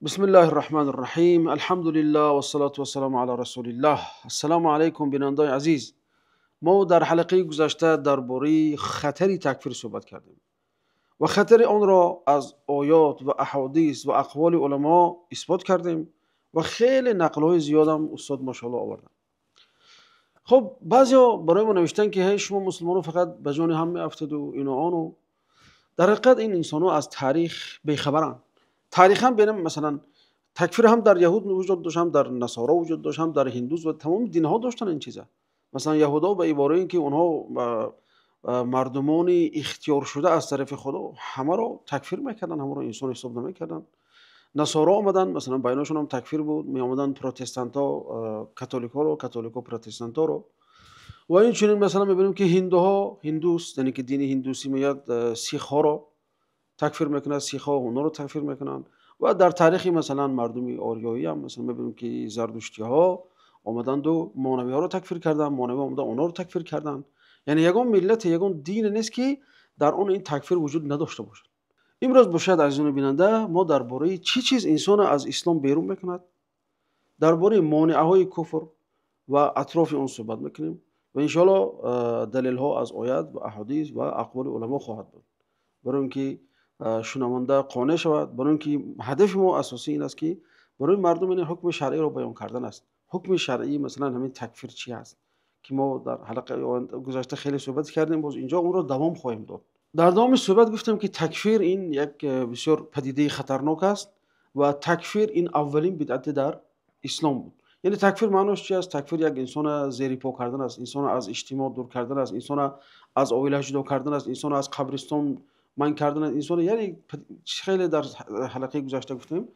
بسم الله الرحمن الرحیم. الحمد لله و الصلاة و السلام علی رسول الله. السلام علیکم بینندگان عزیز. ما در حلقه گذشته درباره خطر تکفیر صحبت کردیم و خطر آن را از آیات و احادیث و اقوال علما اثبات کردیم و خیلی نقل‌های زیاد هم استاد ماشاءالله آوردن. خب بعضیا برای ما نوشتن که هی شما مسلمانو فقط به جان هم میافتید و این و آن. در حقیقت این انسان‌ها از تاریخ بی‌خبرن. تاریخاً ببینیم مثلا تکفیر هم در یهود وجود داشت، هم در نصارا وجود داشت، هم در هندوز و تمام دین‌ها داشتن این چیزا. مثلا یهودا به عباره اینکه اونها مردمان اختیار شده از طرف خدا همه رو تکفیر میکردن، همه رو انسان حساب نمیکردن. نصارا آمدن مثلا بیناشون هم تکفیر بود، می آمدن پروتستانتا کاتولیکا رو، کاتولیکا پروتستانتا رو. و این چنین مثلا میبینیم که هندوس یعنی که دین هندوسی میاد سیخ ها رو تکفیر میکنن، سیخ ها اونا رو تکفیر میکنن. و در تاریخی مثلا مردمی آریایی هم مثلا میبینیم که زردشتی ها آمدند و مانوی ها رو تکفیر کردن، مانوی آمدن اونا رو تکفیر کردن. یعنی یگان ملت یگان دین نیست که در اون این تکفیر وجود نداشته باشد. امروز باشد عزیزان بیننده ما درباره چی چیز انسان از اسلام بیرون میکند، درباره مانعه های کفر و اطراف اون صحبت میکنیم و انشاءالله دلیل ها از آیات و احادیث و اقوال علما خواهد بود، برای اینکه شنونده قانع شود. برای اینکه هدف ما اساسی این است که برای مردم این حکم شرعی را بیان کردن است. حکم شرعی مثلا همین تکفیر چی است که ما در حلقه گذشته خیلی صحبت کردیم، باز اینجا اون را دوام خواهیم داد. در دوام صحبت گفتم که تکفیر این یک بسیار پدیده خطرناک است و تکفیر این اولین بدعت در اسلام بود. یعنی تکفیر معناش چی است؟ تکفیر یک انسان زیر پا کردن است، انسان از اجتماع دور کردن است، انسان از عائله جدا کردن است، انسان از قبرستان من کردن است، انسان یعنی خیلی در حلقه گذشته گفتیم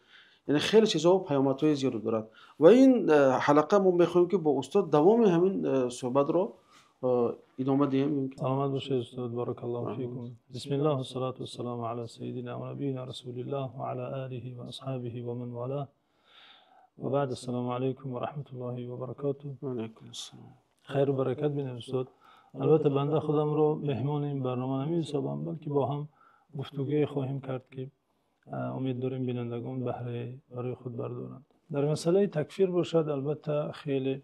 یعنی خیلی چیزا و پیامدهای زیاد دارد و این حلقه ما میخوایم که با استاد دوام همین صحبت را ادامه دهیم. سلامت باشید استاد، بارک الله فیکم. بسم الله و الصلاة والسلام علی سیدنا و نبینا رسول الله و علی آله و اصحابه و من والاه و بعد. السلام علیکم و رحمت الله و برکاته. و علیکم السلام. خیر و برکت بینید استاد. البته بنده خودم رو مهمان این برنامه نمی‌حسابم، بلکه با هم گفتگوی خواهیم کرد که امید داریم بینندگان بهره برای خود بردارند. در مسئله تکفیر باشد، البته خیلی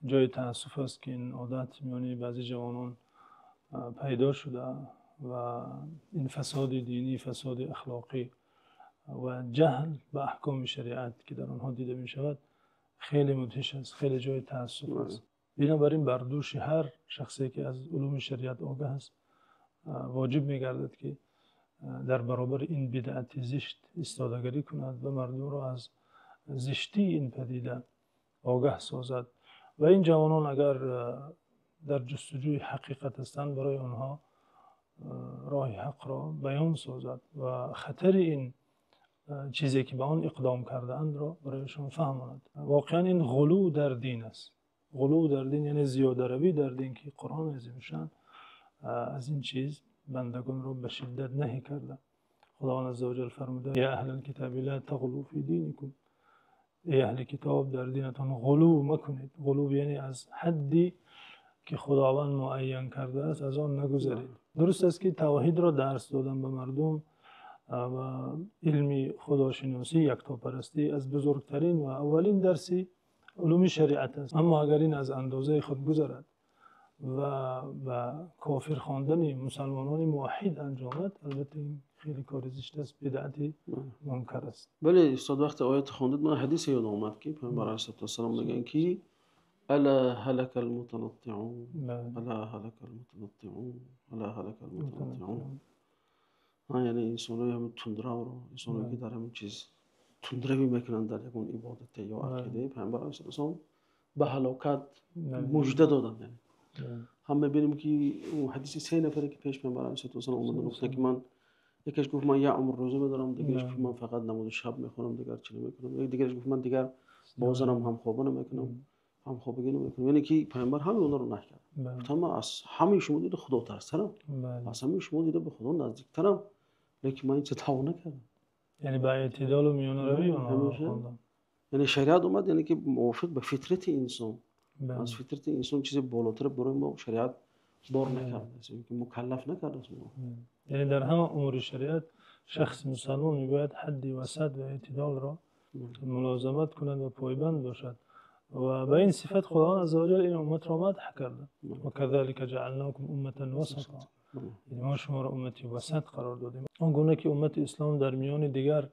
جای تأسف است که این عادت میانی بعضی جوانان پیدا شده و این فساد دینی، فساد اخلاقی و جهل به احکام شریعت که در آنها دیده می شود خیلی مدهش است، خیلی جای تأسف است. بنابراین بر دوش هر شخصی که از علوم شریعت آگاه است واجب می گردد که در برابر این بدعت زشت ایستادگی کند و مردم را از زشتی این پدیده آگاه سازد و این جوانان اگر در جستجوی حقیقت هستند برای آنها راه حق را بیان سازد و خطر این چیزی که به آن اقدام کرده اند را برایشان فهماند. واقعا این غلو در دین است. غلو در دین یعنی زیاده روی در دین که قرآن عظیم شان از این چیز بندگان را به شدت نهی کرده. خداوند عزوجل فرموده یا اهل الکتاب لا تغلوا فی دینکم، ای اهل کتاب در دینتان غلو مکنید. غلو یعنی از حدی که خداوند معین کرده است از آن نگذرید. درست است که توحید را درس دادن به مردم و علم خداشناسی، یکتاپرستی از بزرگترین و اولین درسی علوم شریعت است. اما اگر این از اندازه خود گذرد و کافر خواندن مسلمانان موحد انجامد، البته این خیلی کار زشت است، بدعتی منکر است. بله استاد، وقت آیت خواندید من حدیث یاد آمد که پیامبر علیه السلام میگن که الا هلك المتنطعون، الا هلك المتنطعون، الا هلك المتنطعون. یعنی انسان‌های هم تندرو رو، انسان‌هایی که در همین چیز تندروی میکنن در یکون عبادت یا عقیده، پیامبر علیه السلام به هلاکت مژده دادن. یعنی هم می‌بینیم که اون حدیث 3 نفره که پیش پیامبر علیه السلام اومدن گفتن که من، یکیش گفت من یه عمر روزه می‌دارم، دیگه‌ش گفت من فقط نماز شب می‌خونم، دیگر چی نمی‌کنم، دیگه‌ش گفت من دیگر با زنم هم خوابه نمی‌کنم، هم خوابگی نمی‌کنم. یعنی که پیامبر همه اونا رو نهی کرد. گفتم من از همه شما دیده خدا ترسم، از همه شما دیده به خدا نزدیک‌ترم، لیکن من این چه توانه کردم. یعنی با اعتدال و میانه روی اونها خواندن. یعنی شریعت اومد یعنی که موافق به فطرت انسان، از فطرت انسان چیز بالاتر برای ما شریعت بار نکرده، که مکلف نکرده است. یعنی در همه امور شریعت شخص مسلمان میباید حد وسط و اعتدال را ملازمت کند و پایبند باشد و به این صفت خداوند عزوجل این امت را مدح کرده و کذالک جعلناکم امة وسطا، یعنی ما شما را امتی وسط قرار دادیم. آنگونه که امت اسلام در میان دیگر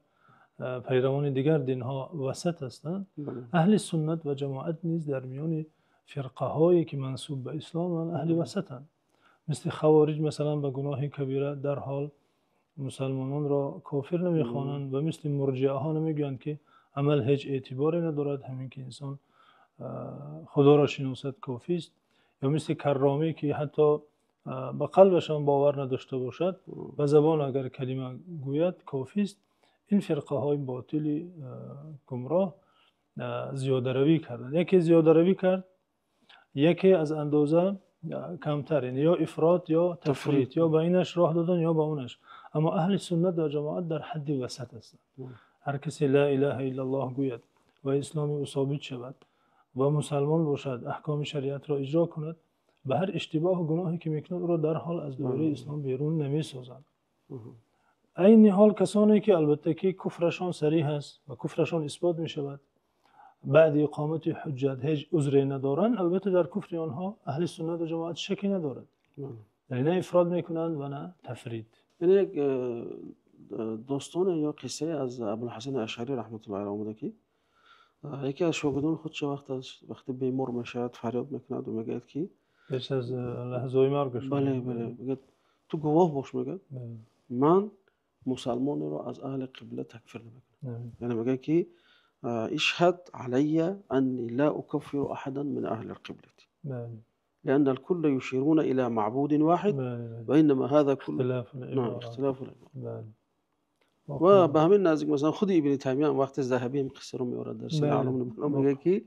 پیروان دیگر دینها وسط هستند، اهل سنت و جماعت نیز در میان فرقه هایی که منسوب به اسلام اهل وسطند. مثل خوارج مثلا به گناه کبیره در حال مسلمانان را کافر نمیخوانند و مثل مرجعه ها نمیگویند که عمل هیچ اعتباری ندارد، همین که انسان خدا را شناسد کافی است. یا مثل کرامی که حتی به قلبشان باور نداشته باشد و زبان اگر کلمه گوید کافی است. این فرقه های باطل گمراه زیاده روی کردند. یکی زیاده روی کرد، یکی از اندازه کمتر، یعنی یا افراط یا تفریط، یا به اینش راه دادن یا به اونش. اما اهل سنت و جماعت در حد وسط هستند. هر کسی لا اله الا الله گوید و اسلام او ثابت شود و مسلمان باشد، احکام شریعت را اجرا کند، به هر اشتباه و گناهی که میکند او را در حال از دایره اسلام بیرون نمیسازند. این حال کسانی که البته که کفرشان صریح است و کفرشان اثبات می شود، بعد اقامت حجت هیچ عذری ندارند، البته در کفر آنها اهل سنت و جماعت شکی ندارد. یعنی نه افراد میکنند و نه تفرید. یعنی یک داستان یا قصه از ابوالحسن اشعری رحمت الله علیه آمده که یکی از شاگردان خودش وقتی بیمار میشد فریاد میکند و میگه که پیش از لحظه مرگش، بله میگه تو گواه باش، میگه من مسلمان رو از اهل قبله تکفیر نمیکنم. یعنی میگه که اشهد علی انی لا اکفر احدا من اهل القبله لأن الكل يشيرون إلى معبود واحد وإنما هذا كل اختلاف العباد. و به همین نزدیک مثلا خود ابن تیمیه وقت ذهبی این قصه رو میاره در سیر اعلام النبلا، میگه که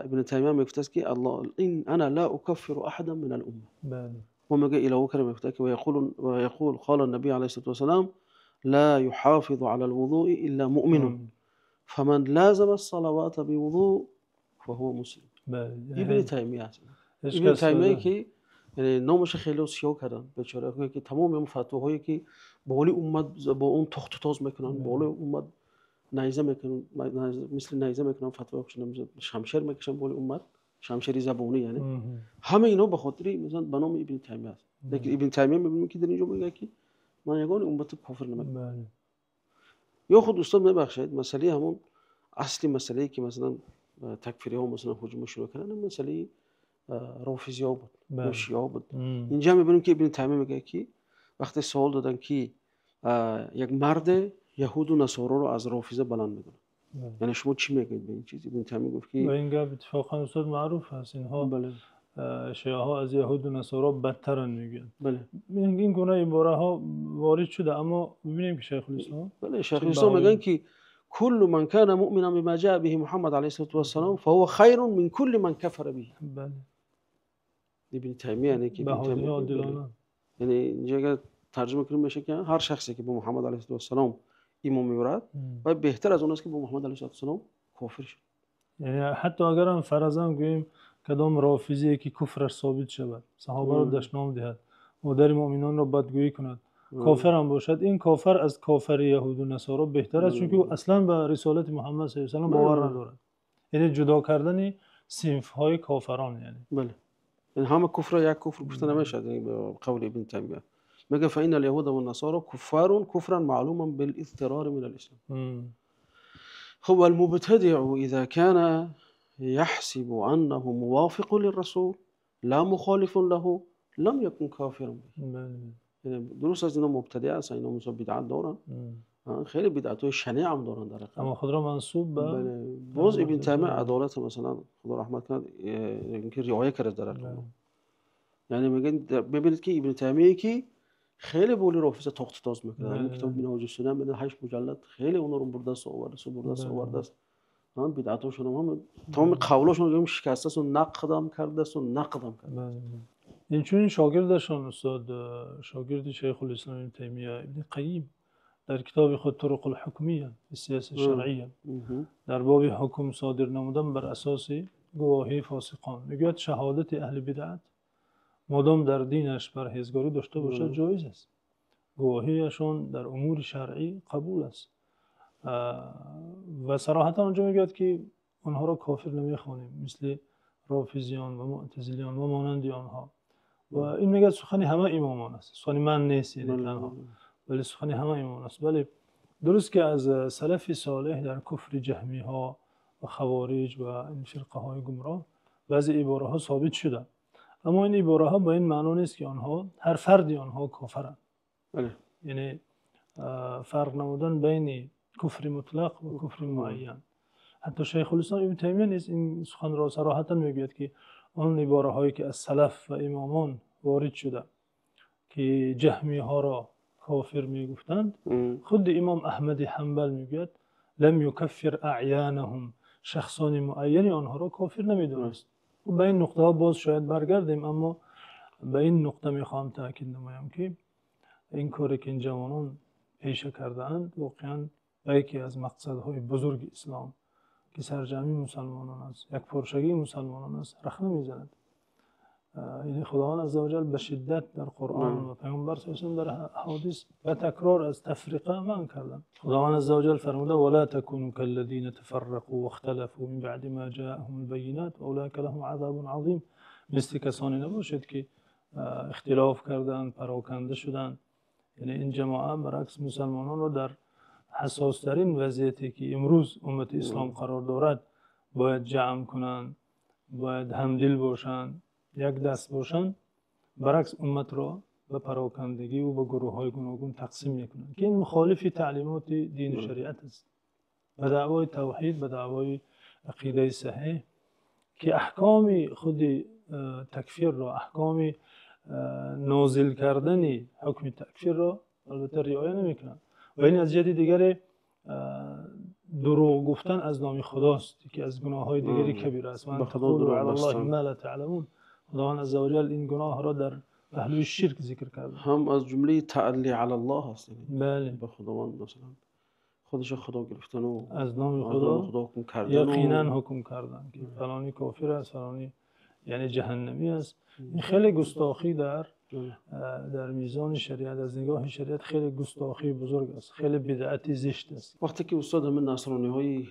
ابن تیمیه میگفته که الله این انا لا اکفر احدا من الامه، و میگه الى وکر میگفته که و یقول قال النبي عليه الصلاه والسلام لا يحافظ على الوضوء الا مؤمن فمن لازم الصلوات بوضوء فهو مسلم. ابن تیمیه ابن تیمیه که یعنی نامش خیلی سیاه کردن بیچاره، که تمام اون فتواهایی که بالی امت با اون تخت و تاز میکنن، بالی امت نیزه میکنن، مثل نیزه میکنن، فتواهاشون شمشیر میکشن بالی امت، شمشیر زبونی، یعنی همه اینا به خاطر مثلا به نام ابن تیمیه است. لیکن ابن تیمیه میبینیم که در اینجا میگه که من یگان امت کافر نمیکنم. یا خود استاد میبخشید مسئله همون اصلی مسئله که مثلا تکفیری ها مثلا هجوم شروع کردن، مسئله رافضی ها بود یا شیعه ها بود. اینجا میبینیم که ابن تیمیه میگه که وقتی سوال دادن که یک مرد یهود و نصارا رو از رافضه بلند میدونه، یعنی شما چی میگید به این چیز؟ ابن تیمیه گفت که این گپ اتفاقا استاد معروف هست، اینها شیعه ها از یهود و نصارا بدترن میگن. این گونه عباره ها وارد شده، اما ببینیم که شیخ الاسلام شیخ الاسلام میگن که كل من كان مؤمنا بما جاء به محمد عليه الصلاه والسلام فهو خير من كل من كفر به. ابن تیمیه یعنی که یعنی اینجا ترجمه کنیم میشه که هر شخصی که به محمد علیه السلام ایمان میبرد و بهتر از اون است که به محمد علیه السلام کافر شد. یعنی حتی اگر هم فرضاً گوییم کدام رافضی که کفرش ثابت شود، صحابه را دشنام دهد، مادر مؤمنان را بدگویی کند، کافر هم باشد، این کافر از کافر یهود و نصارا بهتر است، چون که اصلا به رسالت محمد صلی الله علیه و سلم باور ندارد. یعنی جدا کردن صنف های کافران. یعنی بله، این همه کفر یک کفر گفته نمیشه به قول ابن تیمیه. میگه فإن اليهود والنصارى كفار كفرا معلوما بالاضطرار من الاسلام. هو المبتدع اذا كان يحسب انه موافق للرسول لا مخالف له لم يكن كافرا. یعنی درست از اینا مبتدع هستن، اینا مثلا بدعت دارن، خیلی بدعت‌های شنیع هم دارن در حقیقت، اما خود را منسوب به باز ابن تیمیه عدالت مثلا خدا رحمت کنه اینکه رعایت کرده در حقیقت. یعنی میگن ببینید که ابن تیمیه که خیلی بولی رافضه تخت تاز میکنه، همین کتاب منهاج السنه من 8 مجلد خیلی اونا رو برده است. هم بدعتاشون هم تمام قولاشون رو شکسته است و نقدم کرده است و نقدم کرده. این چون شاگردشون استاد شاگرد شیخ الاسلام ابن تیمیه ابن قیم در کتاب خود طرق الحکمیه سیاست شرعیه در باب حکم صادر نمودن بر اساس گواهی فاسقان میگوید شهادت اهل بدعت مادام در دینش پرهیزگاری داشته باشد جایز است، گواهیشون در امور شرعی قبول است و صراحتا اونجا میگه که اونها را کافر نمیخوانیم، مثل رافضیان و معتزلیان و مانند آنها. و این میگه سخن همه امامان است، سخن من نیست یعنی تنها، ولی سخن همه امامان است. ولی درست که از سلف صالح در کفر جهمی ها و خوارج و این فرقه های گمراه بعضی عباره ها ثابت شده، اما این عباره ها با این معنی نیست که آنها هر فردی آنها کافرند. یعنی فرق نمودن بین کفر مطلق و کفر معین. حتی شیخ الاسلام ابن تیمیه نیز این سخن را صراحتا میگوید که آن عباره هایی که از سلف و امامان وارد شده که جهمی ها را کافر میگفتند، خود امام احمد حنبل میگوید لم یکفر اعیانهم، شخصان معین آنها را کافر نمیدونست. و به این نقطه ها باز شاید برگردیم، اما به این نقطه میخوام تاکید نمایم که این کاری که این جوانان پیشه کرده‌اند واقعا یکی از مقصدهای بزرگ اسلام که سرجمی مسلمانان است، یک پرشگی مسلمانان است، رخ نمیزند. یعنی خداوند عزوجل به شدت در قرآن و پیامبر صلی الله علیه و در احادیث به تکرار از تفریقه منع کردن. خداوند عزوجل فرموده ولا تکونوا کالذین تفرقوا واختلفوا من بعد ما جاءهم البینات واولئک لهم عذاب عظیم. مثل کسانی نباشید که اختلاف کردند، پراکنده شدند. یعنی این جماعت برعکس مسلمانان رو در حساس ترین وضعیتی که امروز امت اسلام قرار دارد باید جمع کنند، باید همدل باشند، یک دست باشند، برعکس امت را به پراکندگی و به گروه های گوناگون تقسیم میکنند که این مخالف تعلیمات دین و شریعت است. به دعوای توحید، به دعوای عقیده صحیح که احکام خود تکفیر را، احکام نازل کردن حکم تکفیر را البته رعایت نمیکنند. و این از جهت دیگر دروغ گفتن از نام خداست که از گناه های دیگری کبیره است. من تقولوا علی الله ما لا تعلمون. خداوند عزوجل این گناه را در پهلوی شرک ذکر کرده. هم از جمله تعلی علی الله هست. بله. به خداوند مثلا خودش خدا گرفتن و از نام خدا حکم کردن، یقینا حکم کردن که فلانی کافر است، فلانی یعنی جهنمی است. این خیلی گستاخی در میزان شریعت، از نگاه شریعت خیلی گستاخی بزرگ است، خیلی بدعتی زشت است. وقتی که استاد همین نصرانی های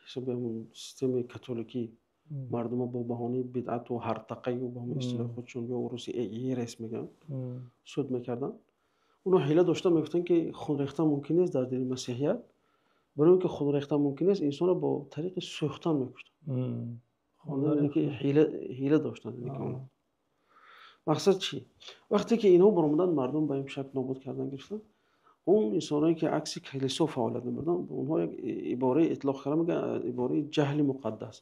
شبیه همون سیستم کاتولیکی مردم با بهانه بدعت و هرطقه و به همون اصطلاح خودشون یا روسی ایر اسم میگن سود میکردن، اونا حیله داشتن میگفتن که خون ریختن ممکن نیست در دین مسیحیت، برای اینکه خون ریختن ممکن نیست انسان رو با طریق سوختن میکشتن. خون که حیله داشتن. مقصد چی؟ وقتی که اینا برآمدن مردم به این شکل نابود کردن گرفتن، اون انسانایی که عکس کلیسا فعالیت می‌کردن اونها یک عباره اطلاق کردن، میگن عباره جهل مقدس.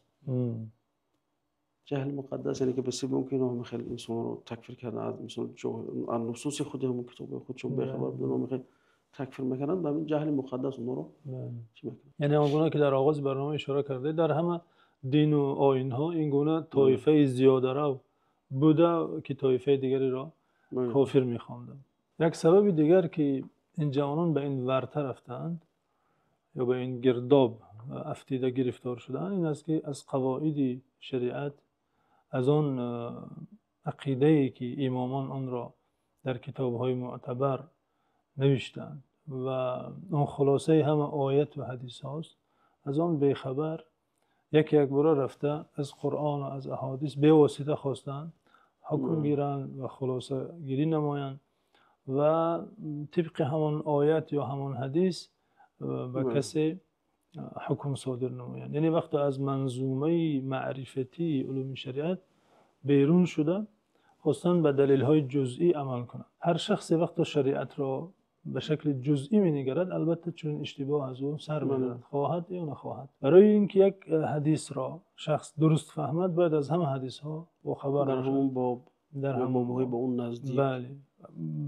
جهل مقدس یعنی که بسیار ممکنه هم خیلی انسان رو تکفیر کردن، از مثلا نصوص خود همون کتاب خودشون بخبر بدون هم تکفیر می‌کردن، به این جهل مقدس اونها رو چی می‌کنن. یعنی اون گونه که در آغاز برنامه اشاره کرده در همه دین و آیین‌ها این گونه طایفه زیاده رو بوده که طایفه دیگری را کافر می‌خواندند. یک سبب دیگر که این جوانان به این ورطه رفتند یا به این گرداب افتیده گرفتار شدند این است که از قواعد شریعت، از آن عقیده‌ای که امامان آن را در کتاب‌های معتبر نوشتند و آن خلاصه همه آیت و حدیث هاست، از آن بیخبر یک باره رفته از قرآن و از احادیث به واسطه خواستند حکم گیرند و خلاصه گیری نمایند و طبق همان آیت یا همان حدیث به کسی حکم صادر نمایند. یعنی وقتی از منظومه معرفتی علوم شریعت بیرون شده خواستن به دلیل‌های جزئی عمل کنند. هر شخصی وقتی شریعت را به شکل جزئی می‌نگرد البته چون اشتباه از او سر می‌برد، خواهد یا نخواهد. برای اینکه یک حدیث را شخص درست فهمد باید از همه حدیث‌ها با خبر در همون باب در همون با اون نزدیک. بله.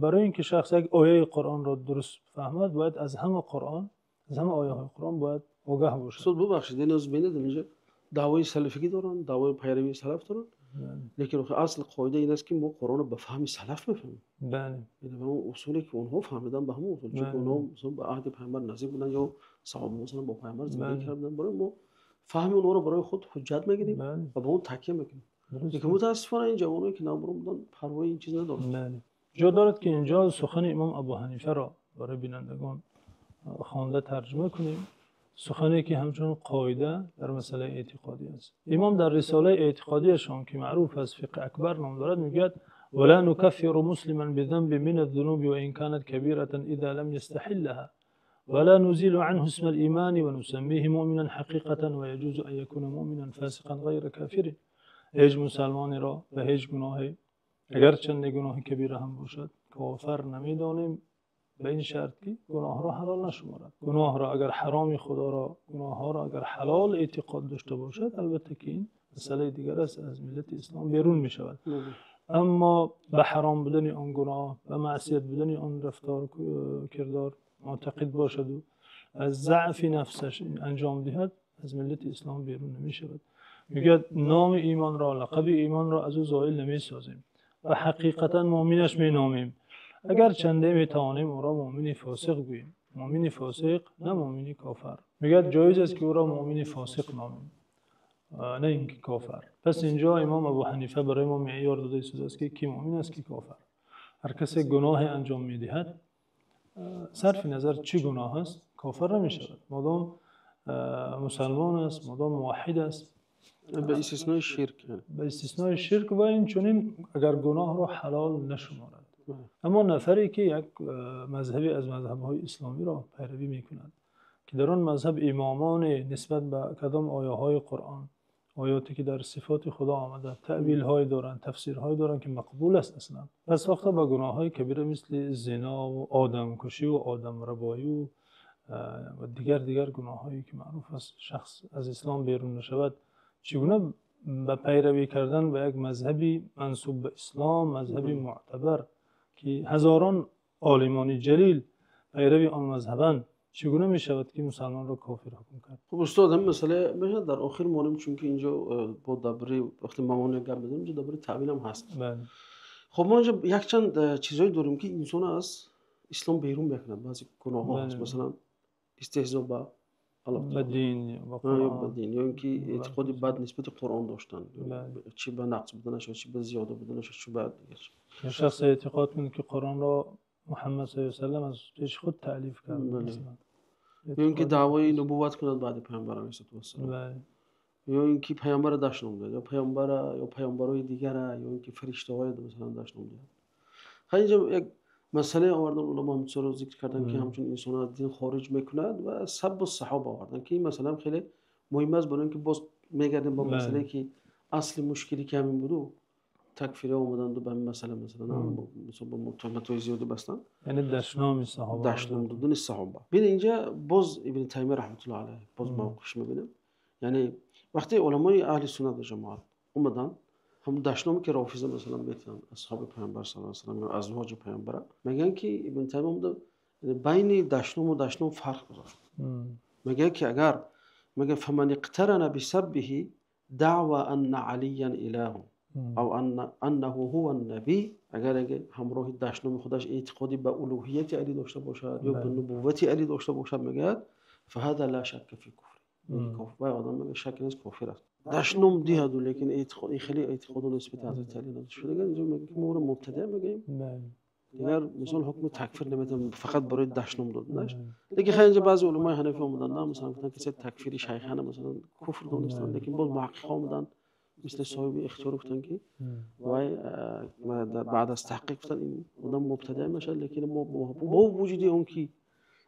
برای اینکه شخص یک آیه قرآن را درست فهمد باید از همه قرآن، از همه آیه‌های قرآن باید آگاه باشد. صد ببخشید این از بینید اینجا دعوای سلفی دارن، دعوای پیروی سلف دارن. لیکن اصل قاعده این است که ما قرآن رو به فهم سلف میفهمیم. بله. یعنی اون اصولی که اونها فهمیدن به همون اصول، چون اونها مثلا به عهد پیامبر نزدیک بودن یا صحابه مثلا با پیامبر زندگی کردن، برای ما فهم اونها رو برای خود حجت میگیریم و به اون تکیه میکنیم. لیکن متاسفانه این جوانایی که نابرو بودن پروای این چیز ندارن. بله. جا دارد که اینجا سخن امام ابو حنیفه را برای بینندگان خوانده ترجمه کنیم. سخنی که همچون قاعده در مسئله اعتقادی است. امام در رساله اعتقادیشان که معروف از فقه اکبر نام دارد میگه ولا نكفر مسلما بذنب من الذنوب وان كانت كبيرة اذا لم يستحلها ولا نزيل عنه اسم الإيمان ونسميه مؤمنا حقيقة ويجوز أن يكون مؤمنا فاسقا غير كافر. هیچ مسلمانی را به هیچ گناهی اگر چند گناه کبیره هم باشد کافر نمیدانیم به این شرط که گناه را حلال نشمارد. گناه را اگر حرام خدا را گناه ها را اگر حلال اعتقاد داشته باشد البته که این مسئله دیگر است، از ملت اسلام بیرون می شود. اما به حرام بودن آن گناه و معصیت بودن آن رفتار کردار معتقد باشد و از ضعف نفسش انجام دهد از ملت اسلام بیرون نمی شود. میگه نام ایمان را لقب ایمان را از او زائل نمی سازیم و حقیقتا مؤمنش می نامیم اگر چنده می توانیم او را مؤمن فاسق گوییم. مؤمن فاسق نه مؤمن کافر. میگه جایز است که او را مؤمن فاسق نامیم نه اینکه کافر. پس اینجا امام ابو حنیفه برای ما معیار داده شده است که کی مؤمن است کی کافر. هر کسی گناه انجام می دهد صرف نظر چی گناه است کافر نمی شود مادام مسلمان است، مادام موحد است، به استثنای شرک. به استثنای شرک و این چنین اگر گناه را حلال نشمارد. اما نفری که یک مذهبی از مذهب‌های اسلامی را پیروی می‌کند که در آن مذهب امامان نسبت به کدام آیه‌های قرآن، آیاتی که در صفات خدا آمده تأویل‌های دارند، تفسیرهای دارند که مقبول است اصلا، پس ساخته به گناه‌های کبیره مثل زنا و آدمکشی و آدمربایی و دیگر گناه‌هایی که معروف است شخص از اسلام بیرون نشود، چگونه به پیروی کردن به یک مذهبی منسوب به اسلام، مذهبی معتبر که هزاران عالمان جلیل پیروی آن مذهبند، چگونه می شود که مسلمان را کافر حکم کرد؟ خب استاد هم مسئله میشه در آخر مونیم چون که اینجا با درباره وقتی مامون گپ بزنیم اینجا درباره تعویل هم هست. بله. خب ما اینجا یک چند چیزایی داریم که انسان از اسلام بیرون میکنند. بعضی گناه ها هست مثلا استهزاء با به دین یا اینکه اعتقاد بد نسبت قرآن داشتن، چی به نقص بودنش چی به زیاده بودنش چی بعد دیگه. یا شخص اعتقاد کنه که قرآن را محمد صلی الله علیه و آله از پیش خود تألیف کرد مثلا، یا اینکه دعوای نبوت کند بعد پیامبر علیه السلام، یا اینکه پیامبر داشت نمیده یا پیامبرای دیگر یا اینکه فرشته‌های مثلا داشت نمیده. خیلی یک مسئله آوردن علما هم رو ذکر کردن که همچون انسان از دین خارج میکند و سب الصحابه آوردن که این مثلا خیلی مهم است برای اینکه باز میگردیم با مسئله که اصل مشکلی که همین بود تکفیری اومدن و به این مسئله مثلا با متهمت‌های زیادی بستن، یعنی دشنام صحابه، دشنام دادن صحابه. ببین اینجا باز ابن تیمیه رحمت الله علیه باز موقعش میبینیم، یعنی وقتی علمای اهل سنت و جماعت اومدن هم دشنامی که رافضه مثلا میتونن اصحاب پیامبر صلی الله علیه و آله ازواج پیامبر میگن که ابن تیمیه اومد بین دشنام و دشنام فرق گذاشت. میگه که اگر میگه فمن اقترن بسبه دعوى ان عليا اله او انه هو النبی، اگر همراه دشنام خودش اعتقادی به الوهیت علی داشته باشد یا به نبوت علی داشته باشد میگه فهذا لا شک فی کفر. کافر آدم میگه شک نیست کافر است. دشنام دیهد لیکن اعتقاد خیلی اعتقاد نسبت حضرت علی نداشته. دیگه اینجا میگه که ما رو مبتدع میگیم دیگر مثلا حکم تکفیر نمیتونم فقط برای دشنام دادنش. لیکن خیلی اینجا بعضی علمای حنفی اومدن نه مثلا گفتن که تکفیری شیخانه مثلا کفر دونستان، لیکن باز محقق اومدن مثل صاحب اختیار گفتن که وای بعد از تحقیق گفتن این آدم مبتدع میشه، لیکن با وجود اون که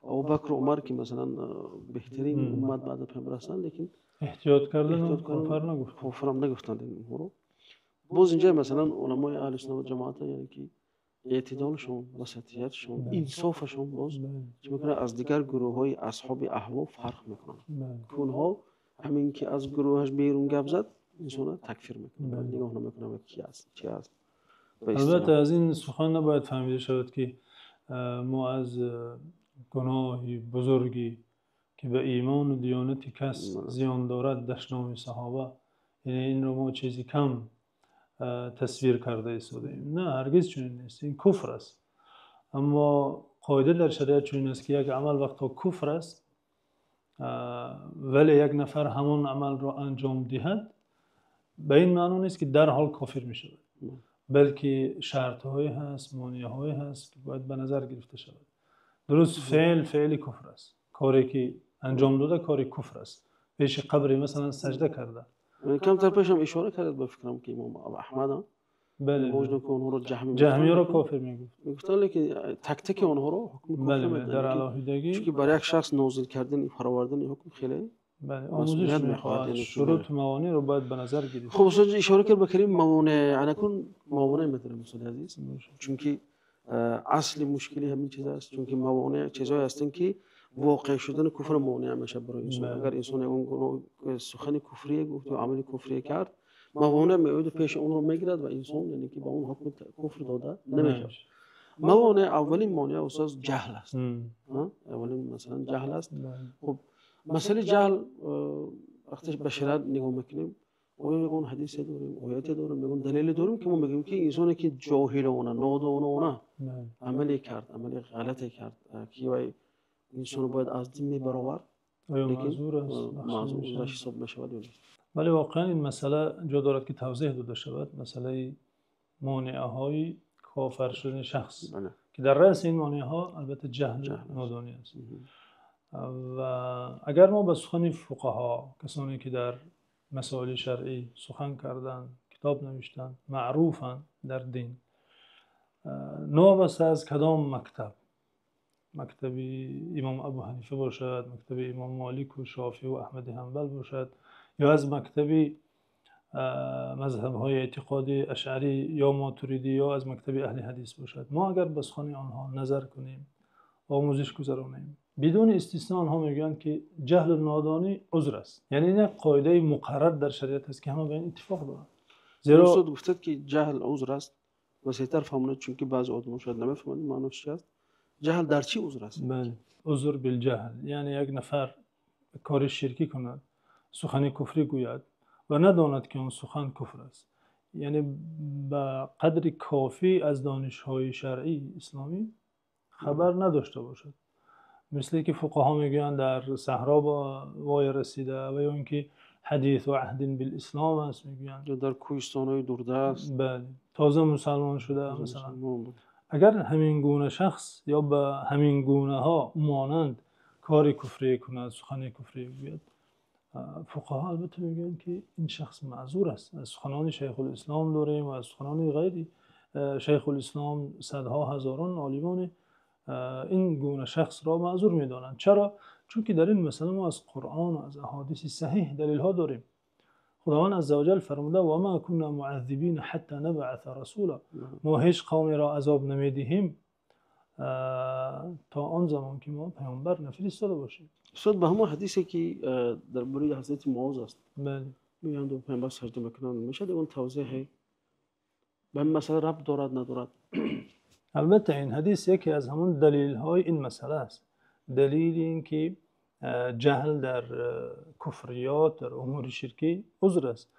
ابوبکر و عمر که مثلا بهترین امت بعد پیامبر هستن، لیکن احتیاط کردن کافر هم نگفتن اینها رو. باز اینجا مثلا علمای اهل سنت و جماعت یعنی که اعتدالشون، وسطیتشون، انصافشون باز چه میکنه از دیگر گروه‌های اصحاب اهوا فرق میکنن. اونها همین که از گروهش بیرون گپ زد انسان تکفیر میکنه، نگاه نمیکنه کی است چی است. البته از این سخن نباید فهمیده شود که ما از گناهی بزرگی که به ایمان و دیانت کس زیان دارد دشنام صحابه، یعنی این رو ما چیزی کم تصویر کرده ایستادیم. نه هرگز چنین نیست، این کفر است. اما قاعده در شریعت چنین است که یک عمل وقتا کفر است ولی یک نفر همون عمل را انجام دهد به این معنی نیست که در حال کافر می شود، بلکه شرط هایی هست، مانع هایی هست که باید به نظر گرفته شود. درست فعل کفر است، کاری که انجام داده کاری کفر است. پیش قبری مثلا سجده کرده. کمتر پیش هم اشاره کرد به فکرم که امام ابو احمد بله موجود که اونها رو جهمی رو کافر میگفت. میگفتن لیکن تک تک اونها رو حکم کفر بله میدن. در علاهیدگی چون برای یک شخص نازل کردن فراوردن حکم خیلی بله آموزش میخواد، شروط موانع رو باید به نظر گرفت. خب استاد اشاره کرد به کریم موانع نکن موانع میداره مثلا عزیز، چون که اصل مشکلی همین چیز است، چون که موانع چیزایی هستن که واقع شدن کفر مانع میشه برای انسان. اگر انسان اون سخن کفری گفت یا عمل کفری کرد موانع میاد پیش اون رو میگیرد و انسان یعنی که با اون حکم کفر داده نمیشه. موانع اولین مانع استاد جهل است. اولین مثلا جهل است. خب مسئله جهل وقتی به شریعت نگاه میکنیم اون حدیثی داریم، آیاتی داریم، میگن دلیل داریم که ما میگیم که انسانی که جاهلانه نادانانه عملی کرد، عملی غلطی کرد که وای انسان باید از دین میبرآورد معذور است، معذور حساب میشود. ولی واقعا این مسئله جا دارد که توضیح داده شود. مسئله مانعه های کافر شدن شخص که در رأس این مانعه ها البته جهل نادانی است. و اگر ما به سخن فقها، کسانی که در مسائل شرعی سخن کردن، کتاب نوشتن، معروفن در دین، نوابسته از کدام مکتب امام ابو حنیفه باشد، مکتب امام مالک و شافعی و احمد حنبل باشد، یا از مکتب مذهب های اعتقادی اشعری یا ماتریدی، یا از مکتب اهل حدیث باشد، ما اگر به سخن آنها نظر کنیم و آموزش گذرانیم، بدون استثناء آنها میگن که جهل نادانی عذر است. یعنی این قاعده مقرر در شریعت است که همه به این اتفاق دارند. زیرا استاد گفتید که جهل عذر است، وسیع‌تر فهمونید، چون که بعضی آدم‌ها شاید نمی‌فهمند معنیش چی است. جهل در چی عذر است؟ بله عذر بالجهل، یعنی یک نفر کار شرکی کند، سخن کفری گوید و نداند که اون سخن کفر است، یعنی به قدر کافی از دانش‌های شرعی اسلامی خبر نداشته باشد. مثل که فقها میگن در صحرا با وای رسیده، و یا اینکه حدیث و عهد بالاسلام است میگن، یا در کوهستان‌های دوردست بله تازه مسلمان شده مثلا. اگر همین گونه شخص یا به همین گونه ها مانند کار کفری کند، سخن کفری بگوید، فقها البته میگن که این شخص معذور است. از سخنان شیخ الاسلام داریم و از سخنان غیری شیخ الاسلام صدها هزاران عالمان این گونه شخص را معذور میدانند. چرا؟ چون که در این مسئله ما از قرآن و از احادیث صحیح دلیل ها داریم. خداوند عزوجل فرموده و ما كنا معذبین حتی نبعث رسولا، ما هیچ قومی را عذاب نمیدهیم تا آن زمان که ما پیامبر نفرستاده باشیم. استاد به همون حدیثی که در باره حضرت معاذ است، بله میگن دو پیامبر سجده میکنن، میشه اون توضیح به این مسئله ربط دارد ندارد؟ البته این حدیث یکی از همون دلیل های این مسئله است. دلیل این که جهل در کفریات، در امور شرکی عذر است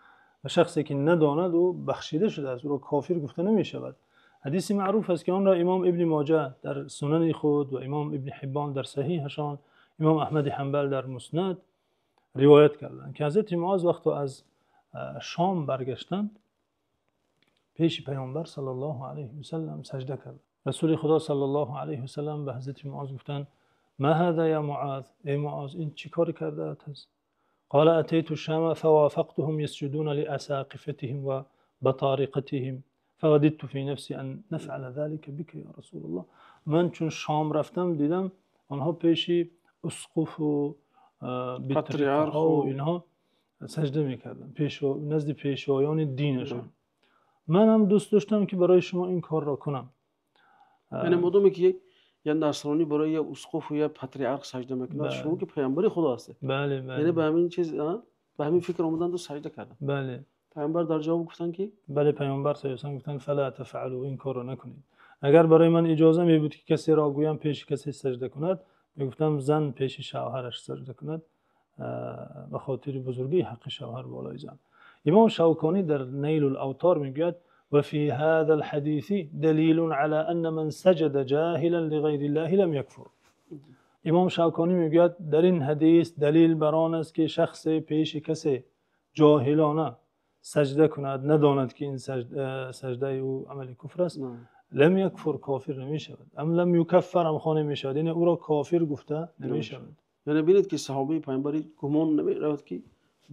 و شخصی که نداند و بخشیده شده است او را کافر گفته نمی شود. حدیث معروف است که آن را امام ابن ماجه در سنن خود و امام ابن حبان در صحیحشان، امام احمد حنبل در مسند روایت کردند که حضرت معاذ وقتی از شام برگشتند پیش پیامبر صلی الله علیه و سلم سجده کرد. رسول خدا صلی الله علیه و سلم به حضرت معاذ گفتند ما هذا یا معاذ، ای معاذ این چی کار کرده است؟ قال اتیت الشام فوافقتهم يسجدون لاساقفتهم و بطارقتهم فوددت في نفسي ان نفعل ذلك بك یا رسول الله. من چون شام رفتم دیدم آنها پیش اسقف و پاتریارخ و اینها سجده میکردن، نزد پیشوایان دینشان. من هم دوست داشتم که برای شما این کار را کنم. یعنی مدومی که یا نصرانی برای یا اسقف و یا پاتریارخ سجده میکنه، شما که پیامبر خدا هستی. بله بله. یعنی به همین چیز به همین فکر اومدن و سجده کردن. بله. پیامبر در جواب گفتن که بله پیامبر صلی الله علیه و گفتن فلا تفعلوا، این کارو نکنید. اگر برای من اجازه می بود که کسی را گویم پیش کسی سجده کند، میگفتم زن پیش شوهرش سجده کند به خاطر بزرگی حق شوهر بالای زن. امام شوکانی در نیل الاوطار میگوید و فی هذا الحديث دلیل على ان من سجد جاهلا لغیر الله لم یکفر. امام شوکانی میگوید در این حدیث دلیل بر آن است که شخص پیش کسی جاهلانه سجده کند، نداند که این سجده او عمل کفر است، لم یکفر، کافر نمی شود. ام لم یکفر هم خانه می شود، یعنی او را کافر گفته نمی شود. یعنی ببینید که صحابه پیامبری گمان نمی‌رود که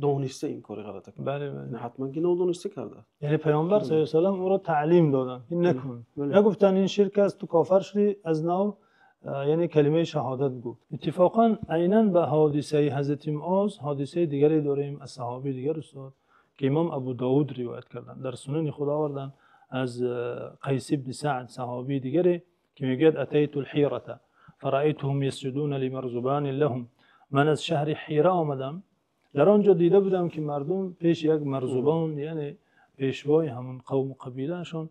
دانسته این کار غلطه کرد. بله یعنی بله. حتما که نادانسته کرده. یعنی پیامبر صلی الله علیه و آله او را تعلیم دادن این نکن. بله. نگفتن این شرک است تو کافر شدی از نو، یعنی کلمه شهادت گفت. اتفاقا عیناً به حادثه حضرت معاذ حادثه دیگری داریم از صحابی دیگر استاد که امام ابو داود روایت کردن در سنن خود آوردن از قیس بن سعد صحابی دیگری که میگه اتیت الحیره فرأیتهم یسجدون لمرزبان لهم. من از شهر حیره آمدم، در آنجا دیده بودم که مردم پیش یک مرزبان یعنی پیشوای همون قوم و قبیلهشون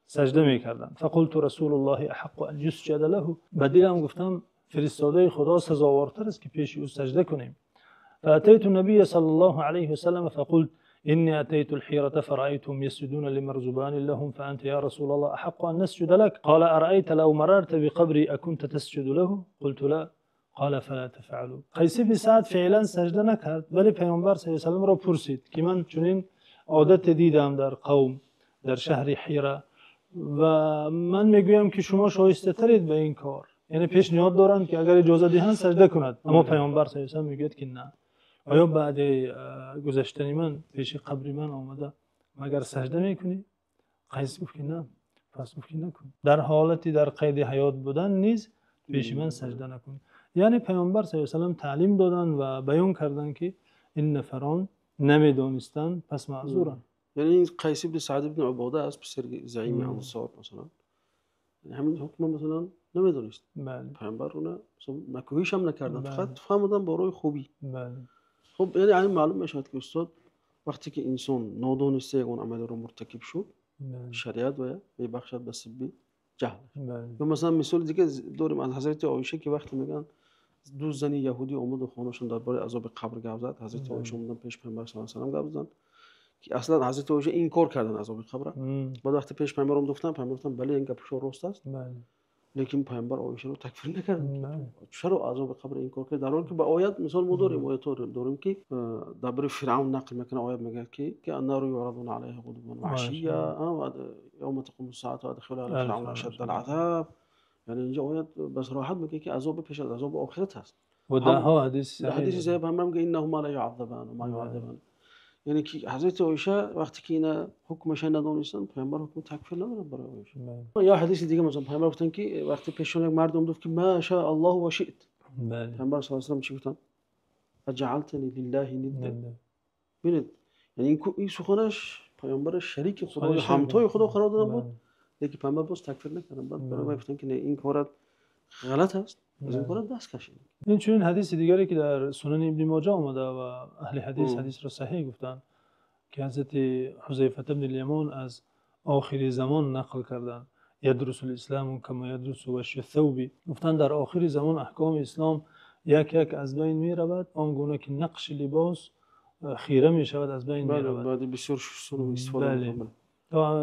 سجده میکردن. فقلت رسول الله احق ان یسجد له. بدیلم گفتم فرستاده خدا سزاوارتر است که پیش او سجده کنیم. فاتیت النبی صلی الله علیه و سلم فقلت إني أتيت الحيرة فرأيتهم يسجدون لمرزبان لهم فأنت يا رسول الله أحق أن نسجد لك. قال أرأيت لو مررت بقبري أكنت تسجد له؟ قلت لا. قال فلا تفعلوا. قیس بن سعد فعلا سجده نکرد ولی پیامبر صلی الله علیه و سلم را پرسید که من چنین عادت دیدم در قوم در شهر حیره و من میگویم که شما شایسته ترید به این کار، یعنی پیشنهاد دارند که اگر اجازه دهند سجده کند، اما پیامبر صلی الله علیه و سلم میگوید که نه. آیا بعد گذشتن من پیش قبر من آمده مگر سجده میکنی؟ قیس گفت که نه. پس گفت که نکن. در حالتی در قید حیات بودن نیز پیش من سجده نکن. یعنی پیامبر صلی الله علیه و سلم تعلیم دادن و بیان کردن که این نفران نمیدونستند پس معذورن. یعنی این قیس بن سعد بن عباده است پسر زعیم انصار مثلا همین حکم مثلا نمیدونست. بله. پیامبر اون نکوهیش هم نکردن، فقط فهمیدن برای خوبی. بله. خب یعنی همین معلوم میشد که استاد وقتی که انسان نادانسته اون عمل رو مرتکب شد شریعت باید ببخشد به سبب جهل. یا مثلا مثال دیگه داریم از حضرت عایشه که وقتی میگن دو زن یهودی اومد و خانه‌شون درباره عذاب قبر گفت زد، حضرت عایشه اومدن پیش پیامبر صلی الله علیه و سلم گفت که اصلا حضرت عایشه اینکار کردن عذاب قبر. بعد وقتی پیش پیامبر اومد گفتن پیامبر گفتن بله این گپ شو راست است. لیکن پیامبر عایشه رو تکفیر نکرد. چرا عذاب قبر اینکار کرد؟ در حالی که با آیات مثال ما داریم، آیات داریم که درباره فرعون نقل میکنه، آیات میگه که النار یعرضون علیها غدوا و عشیا یوم تقوم الساعه ادخلوا آل فرعون اشد العذاب. یعنی اینجا آیات به صراحت میگه که عذاب پیش از عذاب آخرت هست. و ده ها حدیث صحیح پیامبر میگه انهما لا يعذبان و ما يعذبان. یعنی که حضرت عایشه وقتی که اینا حکمش ندونستن پیامبر حکم تکفیر نداره برای عایشه. یا حدیث دیگه مثلا پیامبر گفتن که وقتی پیشون یک مردم گفت که ما شاء الله و شئت، بله پیامبر صلی الله علیه و سلم چی گفتن؟ اجعلتنی لله ندا. ببینید یعنی این سخنش پیامبر شریک خدا و همتای خدا قرار دادن بود، لیکن پیامبر باز تکفیر نکردن. بعد برای گفتن که نه این کار غلط است، از این کار دست کشید. این چون حدیث دیگری که در سنن ابن ماجه آمده و اهل حدیث حدیث را صحیح گفتن که حضرت حذیفه بن الیمان از آخر زمان نقل کردن یدرس الاسلام کما یدرس وش الثوب. گفتن در آخر زمان احکام اسلام یک یک از بین می رود آنگونه که نقش لباس خیره می شود از بین می رود. بعد بسیار شستن استفاده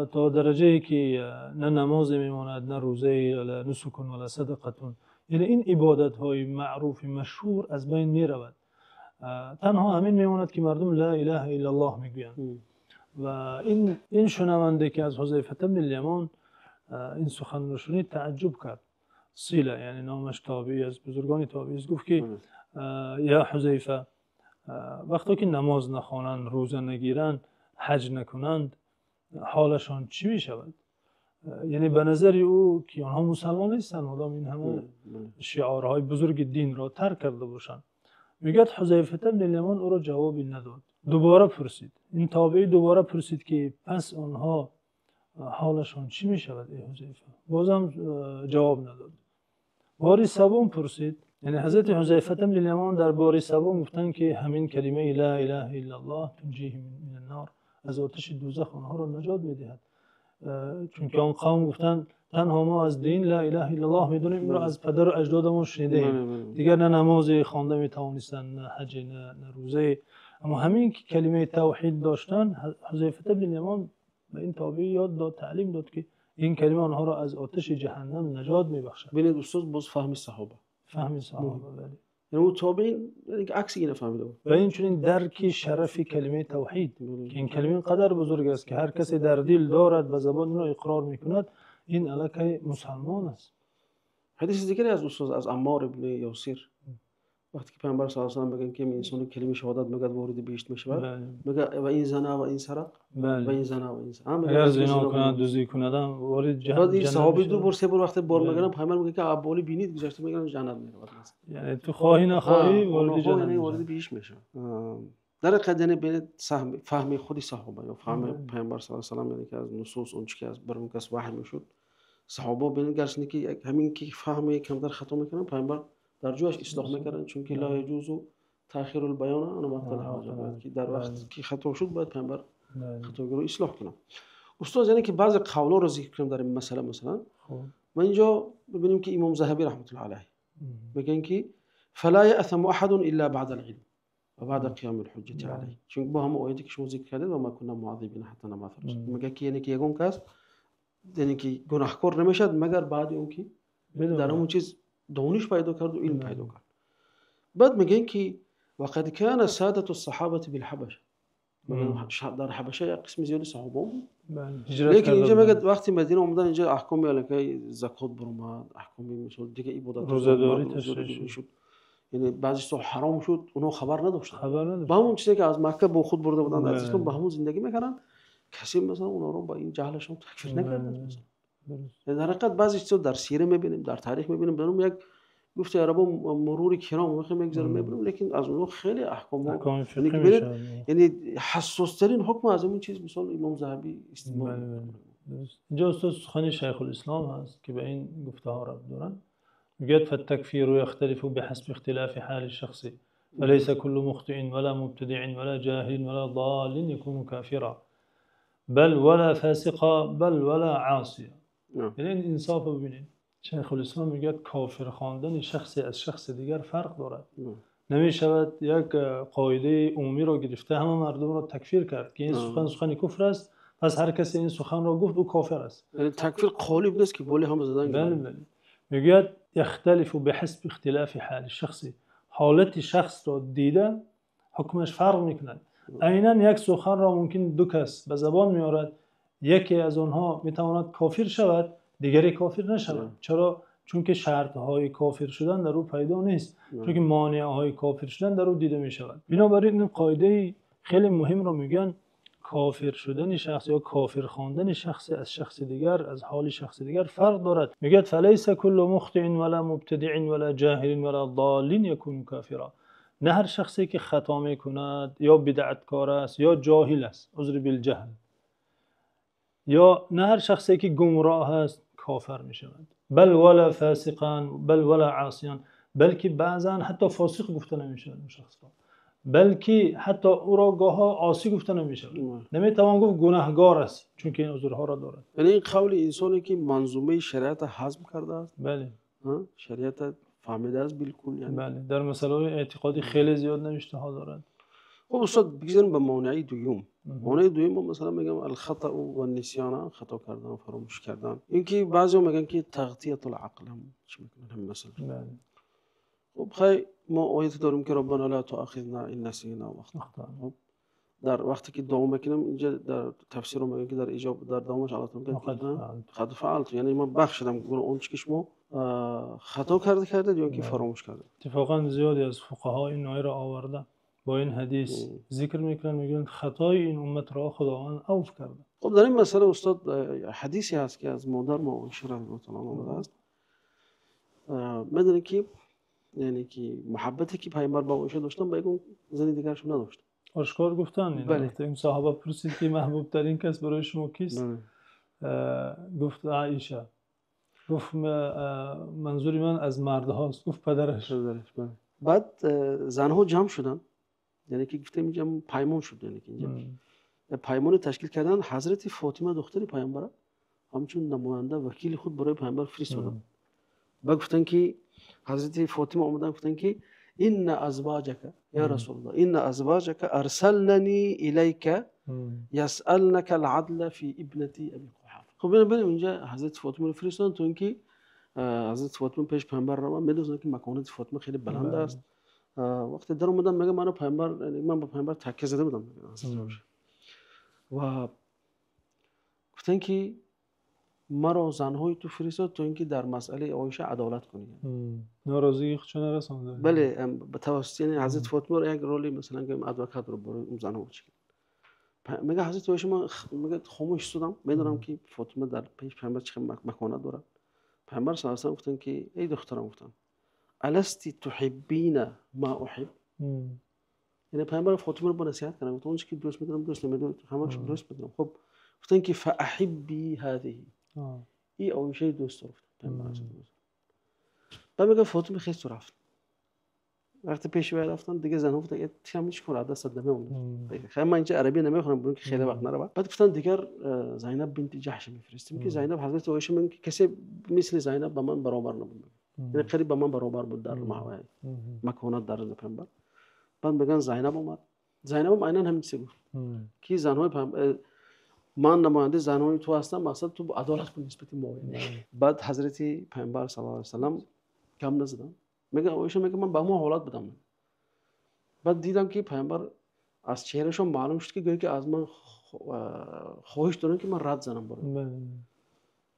تا درجه ای که نه نماز میماند نه روزه ولا نسک ولا صدقه. یعنی این عبادت های معروف مشهور از بین می رود. تنها همین میماند که مردم لا اله الا الله میگویند. و این شنونده که از حذیفه بن الیمان این سخن را شنید تعجب کرد. سیله یعنی نامش تابعی از بزرگان تابعی است، گفت که یا حذیفه وقتی که نماز نخوانند، روزه نگیرند، حج نکنند حالشان چی می شود؟ یعنی به نظر او که آنها مسلمان نیستند مادام این همه شعارهای بزرگ دین را ترک کرده باشند. میگه حذیفه بن الیمان او را جوابی نداد. دوباره پرسید، این تابعی دوباره پرسید که پس آنها حالشان چی می شود ای حذیفه؟ بازم جواب نداد. باری سوم پرسید، یعنی حضرت حذیفه بن الیمان در باری سوم گفتن که همین کلمه لا اله الا الله تنجیهم من النار از آتش دوزخ آنها را نجات میدهد. چون که آن قوم گفتن تنها ما از دین لا اله الا الله میدونیم، این را از پدر و اجدادمون شنیدیم، دیگر نه نماز خوانده میتوانستن نه حج نه روزه. اما همین که کلمه توحید داشتن حذیفه بن الیمان به این تابعی یاد داد، تعلیم داد که این کلمه آنها را از آتش جهنم نجات میبخشد. ببینید استاد باز فهم صحابه ولی یعنی اون تابعین یعنی عکس اینو فهمیده بود. و این چنین درک شرف کلمه توحید که این کلمه قدر بزرگ است که هر کسی در دل دارد و زبان را اقرار میکند این الکی مسلمان است. حدیث دیگری از استاد از عمار ابن یاسر وقتی که پیامبر صلی الله علیه و آله میگن که انسان کلمه شهادت میگه وارد بهشت میشود، بله میگه و این زنا و این سرق و این بله زنا و این سرق، اگر زنا کند دوزی کند هم وارد بعد این جنت صحابه دو میشه. بار سه بار وقتی بار بله. میگن پیامبر میگه که ابولی بینید گذشته میگن جنت میره مثلا. یعنی تو خواهی نخواهی وارد اونها جنت یعنی میشه. وارد بهشت میشه. در حقیقت یعنی به فهم خود صحابه یا فهم پیامبر صلی الله علیه و آله یعنی که از نصوص اون چیزی که از برون کس وحی میشد صحابه ببین گرچه که همین که فهم کمتر خطا میکنن پیامبر در جوش اصلاح میکردن، چون که لا یجوز تاخیر البیان عن وقت الحاجه، که در وقت که خطا شد باید پیامبر خطا رو اصلاح کنه. استاد یعنی که بعض قولا رو ذکر کنم در این مسئله. مثلا ما اینجا ببینیم که امام ذهبی رحمت الله علیه میگن که فلا یأثم احد الا بعد العلم و بعد قیام الحجه علیه، چون با هم آیاتی که شما ذکر کردید و ما کنا معذبین حتی نبعث رسول، میگه که یعنی که یگون کس یعنی که گناهکار نمیشد مگر بعد اون که در اون چیز دانش پیدا کرد و علم پیدا کرد. بعد میگن که وقد كان سادة الصحابه بالحبشه، در حبشه یک قسم زیادی صحابه بود، لیکن اینجا میگه وقتی مدینه اومدن اینجا احکام الهی زکات برآمد، احکام مثلا دیگه عبادت روزه‌داری تشریع شد، یعنی بعضیش تو حرام شد اونا خبر نداشتن، با همون چیزی که از مکه با خود برده بودن از اسلام با همون زندگی میکنن، کسی مثلا اونا رو با این جهلشون تکفیر نکرد. در حقیقت بعضی چیزا در سیره میبینیم، در تاریخ میبینیم، بدون یک گفته عربا مرور کرام وقتی میگذره میبینیم، لیکن از اونها خیلی احکام یعنی حساس ترین حکم از این چیز مثلا امام ذهبی استعمال میکنه. اینجا استاد سخن شیخ الاسلام هست که به این گفته ها رد دارن، میگه فالتکفیر یختلف بحسب اختلاف حال الشخص فليس كل مخطئ ولا مبتدع ولا جاهل ولا ضال يكون كافرا بل ولا فاسقا بل ولا عاصيا. یعنی این انصاف رو ببینید، شیخ الاسلام میگه کافر خواندن شخصی از شخص دیگر فرق دارد. نمیشود یک قاعده عمومی را گرفته همه مردم را تکفیر کرد که این سخن کفر است، پس هر کسی این سخن را گفت او کافر است. یعنی تکفیر قولی نیست که بولی هم زدن. بله. میگه یختلف بحسب اختلاف حال شخصی، حالت شخص را دیده حکمش فرق میکند. عیناً یک سخن را ممکن دو کس به زبان میارد، یکی از آنها میتواند کافر شود دیگری کافر نشود. چرا؟ چون که شرط های کافر شدن در او پیدا نیست، چون که مانع های کافر شدن در او دیده می شود. بنابراین این قاعده خیلی مهم را میگن کافر شدن شخص یا کافر خواندن شخص از شخص دیگر از حال شخص دیگر فرق دارد. میگه فلیس کل مخطئ ولا مبتدع ولا جاهل ولا ضال یکون کافرا. نه هر شخصی که خطا میکند یا بدعتکار است یا جاهل است، عذر بالجهل، یا نه هر شخصی که گمراه است کافر می شود. بل ولا فاسقان بل ولا عاصیان، بلکه بعضا حتی فاسق گفته نمی شود اون شخص را، بلکه حتی او را گاها عاصی گفته نمی شود. نمی توان گفت گناهگار است چون که این عذرها را دارد. یعنی این قول انسانی که منظومه شریعت هضم کرده است، بله، شریعت فهمیده است بالکل، یعنی بله، در مسائل اعتقادی خیلی زیاد نوشته ها دارد. خب استاد بگذاریم به مانع دوم. مانع دوم مثلا میگم الخطا و النسیان، خطا کردن و فراموش کردن. اینکه بعضی میگن که تغطیه العقل هم چی میکنن هم مثلا. بله. خب خیلی ما آیت داریم که ربنا لا تؤاخذنا ان نسینا و اخطأنا. خب در وقتی که دوام میکنم اینجا در تفسیر میگن که در ایجاب در دوامش الله تعالی قد فعلت، یعنی من بخشیدم اون چیزی که شما خطا کرده یا که فراموش کرده. اتفاقا زیادی از فقها این آیه را آورده با این حدیث ذکر میکنن، میگن خطای این امت را خداوند عفو کرده. خب در این مسئله استاد حدیثی هست که از مادر ما عایشه رضی الله عنها آمده است، میدونی که یعنی که محبتی که پیامبر با عایشه داشتن با یک زن دیگرش نداشت. آشکار گفتن. بله. این صحابه پرسید که محبوب ترین کس برای شما کیست؟ گفت عایشه. گفت منظوری من از مرد هاست. گفت پدرش. بله. بعد زنها جمع شدن، یعنی که گفتم اینجا پیمان شد، یعنی که اینجا پیمان تشکیل کردن. حضرت فاطمه دختر پیامبر همچون نماینده وکیل خود برای پیامبر فرستادن. بعد گفتن که حضرت فاطمه اومدن گفتن که ان ازواجک یا رسول الله ان ازواجک ارسلننی الیک یسالنک العدل فی ابنتی ابی قحافه. خب ببینیم اینجا حضرت فاطمه رو فرستادن تو اینکه حضرت فاطمه پیش پیامبر رو میدونن که مکانت فاطمه خیلی بلند است. وقتی در اومدن میگه من پیامبر، من با پیامبر تکیه زده بودم، و گفتن که مرا زنهای تو فرستاد تا اینکه در مسئله عایشه عدالت کنی. ناراضی خودشون رسونده. بله به توسط یعنی حضرت فاطمه رو یک رولی مثلا که ادوکات رو برای اون زنها چیکار. میگه حضرت عایشه من میگه خاموش شدم میدونم که فاطمه در پیش پیامبر چه مکانت داره. پیامبر صلی الله علیه و آله گفتن که ای دخترم گفتن الستی تحبین ما احب. یعنی پیامبر فاطمه رو با نصیحت کردن گفتن اون چیزی که دوست می‌دارم دوست نمی‌دارم همش درست می‌دونم. خب گفتن که فاحبی هذه ای عایشه دوست دارم. پیامبر بعد میگه فاطمه خیلی تو رفت. وقتی پیشوا رفتن دیگه زنها گفتن تیم چیکار عادت صد نمیمونه. خیلی من اینجا عربی نمیخونم برای که خیلی وقت نره. بعد گفتن دیگر زینب بنت جحش میفرستیم که زینب حضرت عایشه من کسی مثل زینب با من برابر نبود. یعنی قریب با من برابر بود در معوای مکانات در پیامبر. بعد میگن زینب اومد. زینب هم عیناً همین چیزی گفت که زنهای من نماینده زنهای تو هستم مقصد تو عدالت کن نسبت ما. بعد حضرت پیامبر صلی الله علیه و سلام کم نزدن. میگه عایشه میگه من با ما حالات بدم. بعد دیدم که پیامبر از چهرهشون معلوم شد که گویا که از من خواهش دارن که من رد زنم برام.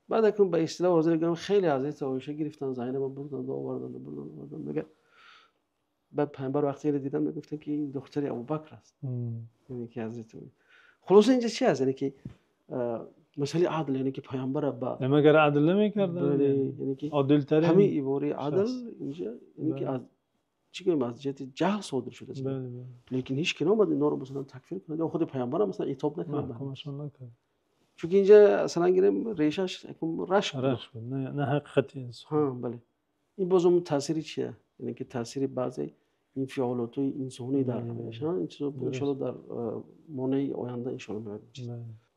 بعد اکنون به اصطلاح حاضر گفتم خیلی حضرت عایشه گرفتن زینب بردن آوردن میگه بعد پیامبر وقتی دیدم میگفتن که این دختر ابوبکر است. یعنی که حضرت خلاص اینجا چی است؟ یعنی که مسئله عدل یعنی که پیامبر با مگر عدل نمی‌کردن یعنی که عادل ترین همین ایوری عدل اینجا یعنی که از چیکار از جهت جهل صادر شده. لیکن هیچ کی نمیاد اینا رو مثلا تکفیر کنه. خود پیامبر هم مثلا ایتاب نکنه. چون اینجا اصلا گیرم ریشش رشک بود. نه حقیقتی است. بله. این بازم تأثیری چیه؟ یعنی که تأثیر بعضی این فعالیت انسانی در همش این چیزا ان شاء الله در مانع آینده ان شاء الله میاد.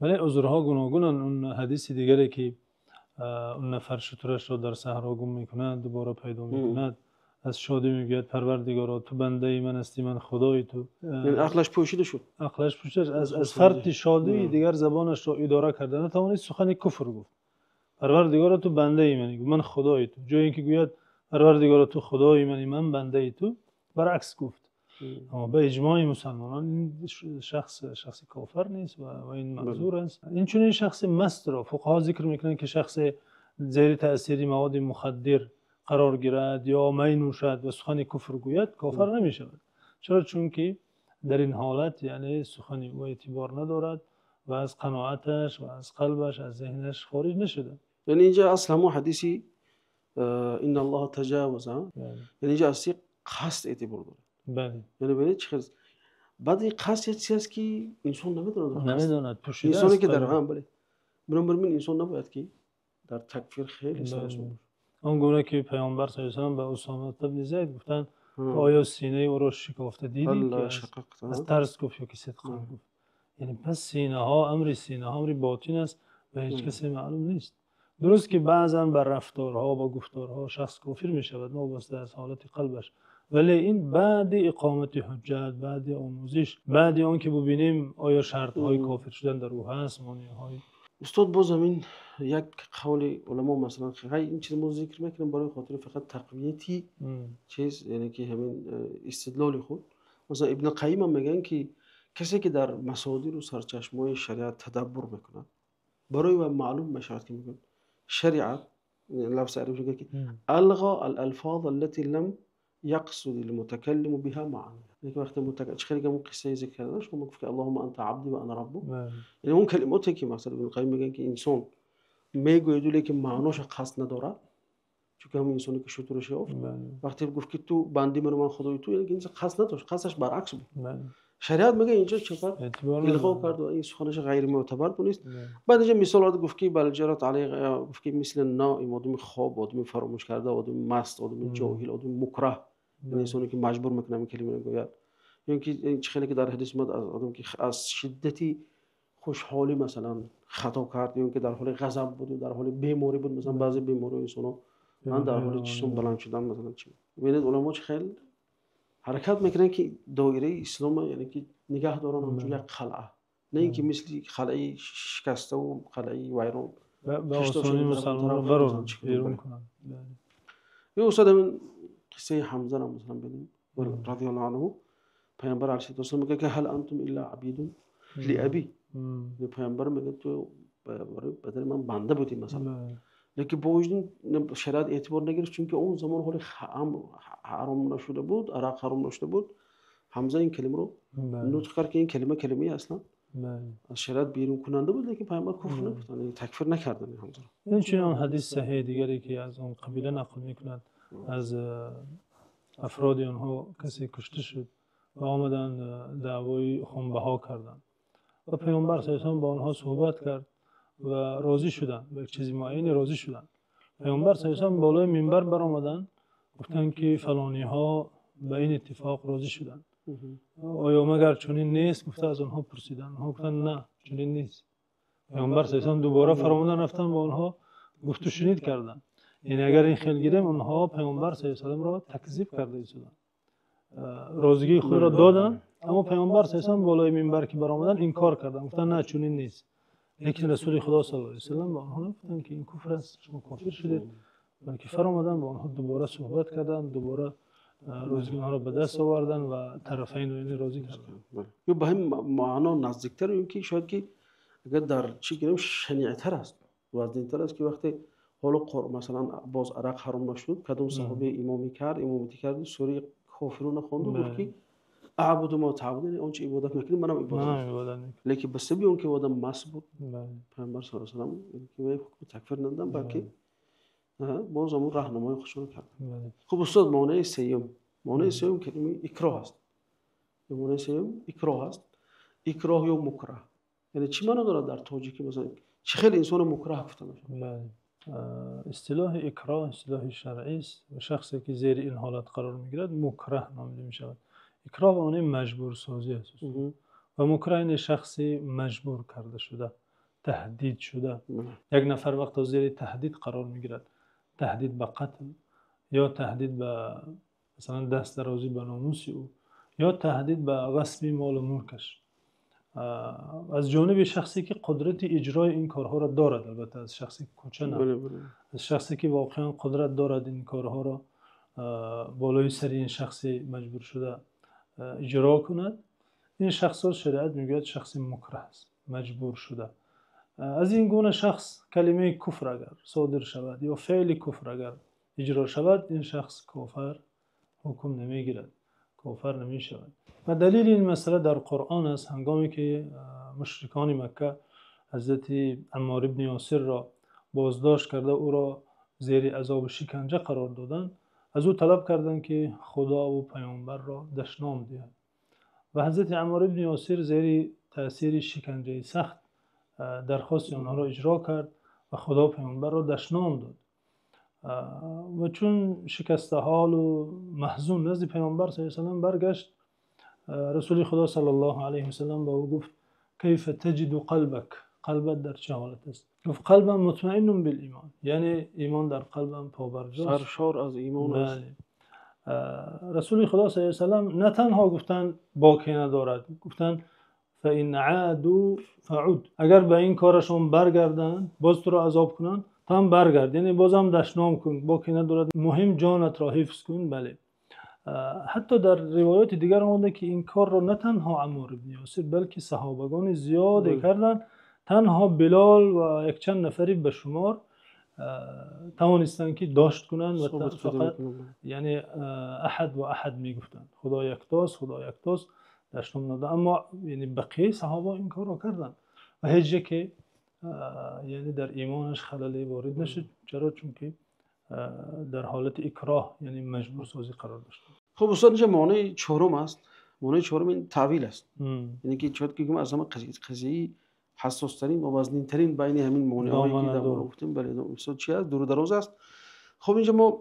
ولی عذرها گوناگونن. اون حدیث دیگری که اون نفر شترش را در صحرا گم میکند دوباره پیدا میکند از شادی میگوید پروردگارا تو بنده من هستی من خدای تو. یعنی عقلش پوشیده شد. عقلش پوشیده از فرط شادی دیگر زبانش را اداره کرده نتوانست سخن کفر گفت. پروردگارا تو بنده ای منی من خدای تو. جای اینکه گوید پروردگارا تو خدای منی من بنده ای تو برعکس گفت. اما به اجماع مسلمانان این شخص کافر نیست و این معذور است. این چون این شخص مست را فقها ذکر میکنن که شخص زیر تأثیر مواد مخدر قرار گیرد یا می نوشد و سخن کفر گوید کافر نمی شود. چرا؟ چون که در این حالت یعنی سخن او اعتبار ندارد و از قناعتش و از قلبش از ذهنش خارج نشده. یعنی اینجا اصلا همون حدیثی ان الله تجاوز یعنی اینجا اصلا قصد اعتبار داره. بله. یعنی ببینید چه بعد این قصد یه چیزی است که انسان نمیدونه پوشیده انسانی که در هم بله بنابراین انسان نباید که در تکفیر خیلی سرش باشه. اون گونه که پیامبر صلی الله علیه و آله به اسامه بن زید گفتن آیا سینه او را شکافته دیدی که از ترس گفت یا که صدق گفت. یعنی پس سینه ها امر باطن است و هیچ کسی معلوم نیست. درست که بعضا بر رفتارها و گفتارها شخص کافر می شود وابسته از حالت قلبش، ولی این بعد اقامت حجت، بعد آموزش، بعد آن که ببینیم آیا شرط های کافر شدن در او هست، مانع های. استاد باز همین یک قول علما مثلا خیلی این چیز ما ذکر میکنم برای خاطر فقط تقویتی چیز یعنی که همین استدلال خود مثلا ابن قیم میگن که کسی که در مصادر و سرچشمه‌های شریعت تدبر میکنه برای و معلوم مشاهد که میگن شریعت لفظ عربی میگه که الغا الالفاظ التي لم يقصد المتكلم بها معنى. یعنی وقتی خیلی اون قصه ذکر کردن شما گفت که اللهم انت عبدی و انا ربک. یعنی اون کلماتی که مثلا ابن قیم میگن که انسان میگوید لیکن معناش قصد نداره چون همون انسانی که شطورش یافت وقتی گفت که تو بندی من خدای تو یعنی اینجا قصد نداشت قصدش برعکس بود. شریعت میگه اینجا چقدر الغا کرد و این سخنش غیر معتبر بود. بعد اینجا مثالات گفت که بل جرات علی گفت که مثل نائم آدم خواب آدم فراموش کرده آدم مست آدم جاهل آدم مکره انسانی که مجبور میکنه این کلمه رو بگوید. یعنی که این خیلی که در حدیث اومد از آدم که از شدتی خوشحالی مثلا خطا کرد یا که در حال غضب بود در حال بیماری بود مثلا بعضی بیماری انسانا من در حال چشم بلند شدن مثلا چی ببینید علما چه خیلی حرکت میکنن که دایره اسلام یعنی که نگاه دارن اونجا یک قلعه نه اینکه مثل قلعه شکسته و قلعه ویران به آسانی مسلمان رو بیرون کنن. یه استاد من قصه حمزه رو مثلا ببینیم رضی الله عنه پیامبر علیه السلام میگه که هل انتم الا عبید لابی. پیامبر میگه تو برای بدن من بنده بودیم مثلا. بله. لیکن با وجود شریعت اعتبار نگرفت، چون که اون زمان حال حرام نشده بود، عرق حرام نشده بود. حمزه این کلمه رو بله. نطق کرد که این کلمه اصلا بله. از شریعت بیرون کننده بود، لیکن پیامبر کفر نگفتن، یعنی تکفیر نکردن حمزه رو. این چنین حدیث صحیح دیگری که از اون قبیله نقل میکند، از افراد آنها کسی کشته شد و آمدن دعوای خونبها کردند و پیامبر صلی الله علیه و آله با آنها صحبت کرد و راضی شدند، به چیزی معینی راضی شدند. پیامبر صلی الله علیه و آله بالای منبر برآمدند، گفتند که فلانی ها به این اتفاق راضی شدند. آیا مگر چنین نیست؟ گفته از آنها پرسیدند، آنها گفتند نه چنین نیست. پیامبر صلی الله علیه و آله دوباره فرمودند، رفتن با آنها گفت و شنید کردند. یعنی اگر این خیل گیریم، آنها پیامبر صلی الله علیه و آله را تکذیب کرده ایستادند، روزگی خود را دادند، اما پیامبر صلی الله علیه و آله بالای منبر که برآمدند انکار کردند، گفتند نه چنین نیست. لیکن رسول خدا صلی الله علیه و سلم با آنها گفتند که این کفر است، شما کافر شدید، بلکه فرآمدند با آنها دوباره صحبت کردند، دوباره روزگی آنها را به دست آوردند و طرفین رو یعنی راضی کردند. یا به هم معنا نزدیکتر این که شاید که اگر در چی کنیم شنیعتر است، وزنی‌تر است که وقتی حالا مثلا باز عرق حرام نشد، کدوم صحابه امامی کرد، امامتی کرد، سوره کافرون خوند و گفت که اعبد ما تعبدون، اون چه عبادت میکنیم منم عبادت میکنم. لیکن به سبب اون که آدم مس بود، پیامبر صلی الله علیه و آله که حکم تکفیر ندادن، بلکه باز همون راهنمای خودشون کرد. خب استاد، معنی سوم کلمه اکراه است. معنی سوم اکراه است. اکراه یا مکره، یعنی چی معنی داره در تاجیکی؟ مثلا چه خیلی انسان مکره گفته میشه؟ بله. اصطلاح اکراه اصطلاح شرعی است و شخصی که زیر این حالت قرار میگیرد مکره نامیده می شود. اکراه معنی مجبور سازی است و مکره این شخصی مجبور کرده شده، تهدید شده. یک نفر وقت زیر تهدید قرار میگیرد، تهدید به قتل یا تهدید به مثلا دست درازی به ناموس او یا تهدید به غصب مال و ملکش، از جانب شخصی که قدرت اجرای این کارها را دارد، البته از شخصی کوچه نه، از شخصی که واقعا قدرت دارد این کارها را بالای سر این شخصی مجبور شده اجرا کند، این شخص را شریعت میگوید شخص مکره است، مجبور شده. از این گونه شخص کلمه کفر اگر صادر شود یا فعل کفر اگر اجرا شود، این شخص کافر حکم نمیگیرد، کافر نمی شود. و دلیل این مسئله در قرآن است. هنگامی که مشرکان مکه حضرت عمار بن یاسر را بازداشت کرده او را زیر عذاب شکنجه قرار دادند، از او طلب کردند که خدا و پیامبر را دشنام دهد و حضرت عمار بن یاسر زیر تأثیر شکنجه سخت درخواست آنها را اجرا کرد و خدا و پیامبر را دشنام داد. و چون شکسته حال و محزون نزد پیامبر صلی الله علیه و سلم برگشت، رسول خدا صلی الله علیه و سلم با او گفت کیف تجد قلبک، قلبت در چه حالت است؟ گفت قلبم مطمئن بالایمان، یعنی ایمان در قلبم پابرجاست، سرشار از ایمان است. رسول خدا صلی الله علیه و سلم نه تنها گفتن باکی ندارد، گفتن فإن عادوا فعود، اگر به این کارشون برگردن باز تو را عذاب کنن، تو هم برگرد، یعنی بازم دشنام کن، باکی ندارد، مهم جانت را حفظ کن. بله. حتی در روایات دیگر آمده که این کار را نه تنها عمار بن یاسر بلکه صحابگان زیادی کردند، تنها بلال و یک چند نفری به شمار توانستند که داشت کنند و فقط یعنی احد و احد میگفتند، خدا یکتاست، خدا یکتاست، دشنام ندادند. اما یعنی بقیه صحابه این کار را کردند و هیچ که یعنی در ایمانش خللی وارد نشد. چرا؟ چون که در حالت اکراه یعنی مجبور سازی قرار داشت. خب استاد، اینجا معنی چهارم است. معنی چهارم این تعویل است. یعنی که چون که از همه قضیه حساس ترین و وزنین ترین بین همین معنی هایی که در گفتیم، بله استاد چی است؟ دور و دراز است. خب اینجا ما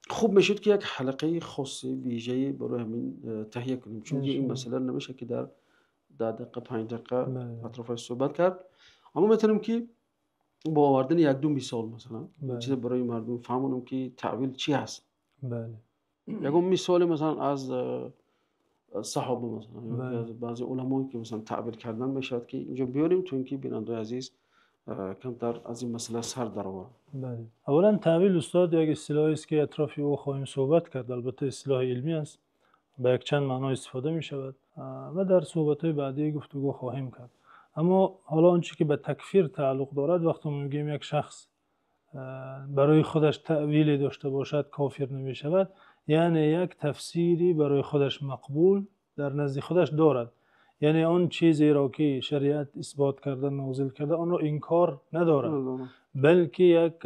خوب میشد که یک حلقه خاص ویژه برای همین تهیه کنیم، چون این مسئله نمیشه که در 10 دقیقه 5 دقیقه اطرافش صحبت کرد. اما میتونیم که با آوردن یک دو مثال مثلا چیز برای مردم فهمونم که تعویل چی هست. بله. یکم مثال مثلا از صحابه مثلا یا از بعضی علمایی که مثلا تعبیر کردن میشد که اینجا بیاریم، تو اینکه بیننده عزیز کمتر از این مسئله سر در آورن. بله. اولا تعویل استاد یک اصطلاحی است که اطراف او خواهیم صحبت کرد، البته اصطلاح علمی است، به یک چند معنا استفاده می شود و در صحبت‌های بعدی گفتگو خواهیم کرد. اما حالا آنچه که به تکفیر تعلق دارد، وقتی ما میگیم یک شخص برای خودش تأویلی داشته باشد کافر نمی شود، یعنی یک تفسیری برای خودش مقبول در نزد خودش دارد، یعنی آن چیزی را که شریعت اثبات کرده نازل کرده آن را انکار ندارد، بلکه یک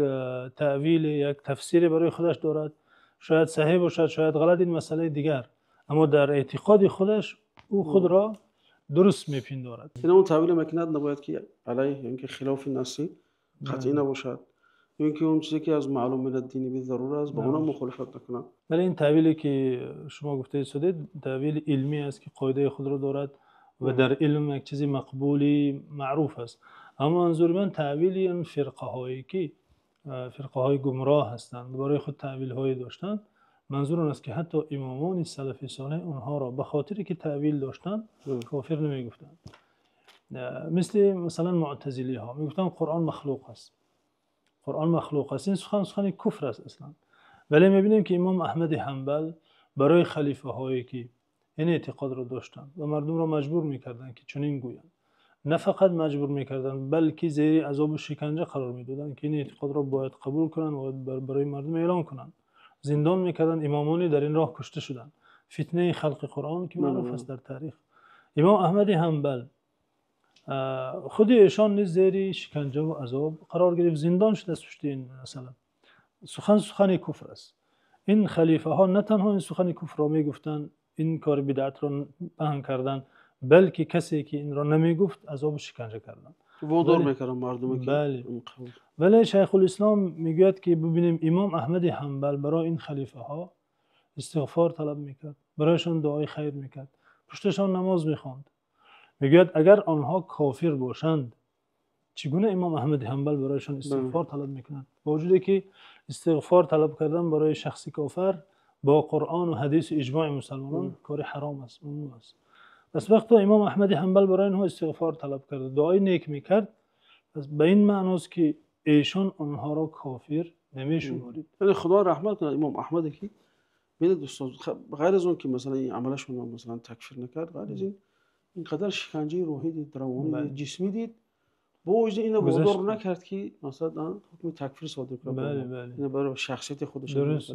تأویل، یک تفسیری برای خودش دارد. شاید صحیح باشد، شاید غلط، این مسئله دیگر، اما در اعتقاد خودش او خود را درست میپندارد. این اون تأویل مکنت نباید که علیه، یعنی که خلاف نصی قطعی نباشد، اینکه اون چیزی که از معلوم من الدینی به ضروره است با اون مخالفت نکنه. ولی این تأویلی که شما گفته شده تأویل علمی است که قاعده خود را دارد و در علم یک چیزی مقبولی معروف است. اما منظور من تأویل این فرقه هایی که فرقه های گمراه هستند برای خود تأویل هایی داشتند، منظور اون است که حتی امامان سلف صالح اونها را به خاطری که تأویل داشتند کافر نمی گفتند. مثلا معتزلی ها می گفتند قرآن مخلوق است، قرآن مخلوق است. این سخن کفر است اصلا. ولی میبینیم که امام احمد حنبل برای خلیفه هایی که این اعتقاد را داشتند و مردم را مجبور میکردند که چنین گویند، نه فقط مجبور میکردند بلکه زیر عذاب و شکنجه قرار میدادند که این اعتقاد را باید قبول کنند و برای مردم اعلان کنند. زندان میکردند. امامانی در این راه کشته شدند. فتنه خلق قرآن که معروف است در تاریخ. امام احمد حنبل خود ایشان نیز زیر شکنجه و عذاب قرار گرفت، زندان شده از پشت این مثلا سخن کفر است. این خلیفه ها نه تنها این سخن کفر را میگفتند، این کار بدعت را پهن کردند، بلکه کسی که این را نمیگفت عذاب شکنجه کردند، وادار میکردن مردم که بله. ولی شیخ الاسلام میگوید که ببینیم امام احمد حنبل برای این خلیفه ها استغفار طلب میکرد، برایشان دعای خیر میکرد، پشتشان نماز میخواند. میگوید اگر آنها کافر باشند چگونه امام احمد حنبل برایشان استغفار طلب میکنند؟ با وجودی که استغفار طلب کردن برای شخصی کافر با قرآن و حدیث و اجماع مسلمانان کار حرام است، ممنوع است. پس وقتی امام احمد حنبل برای اینها استغفار طلب کرد، دعای نیک میکرد، پس به این معناست که ایشان آنها را کافر نمیشمارید. یعنی خدا رحمت کنه امام احمد که ببینید دوستان، غیر از اون که مثلا این عملشون مثلا تکفیر نکرد، غیر از این اینقدر شکنجه روحی دید، روانی جسمی دید، با وجود اینو وادار نکرد که مثلا حکم تکفیر صادر کنه. بله. این برای شخصیت خودش درست.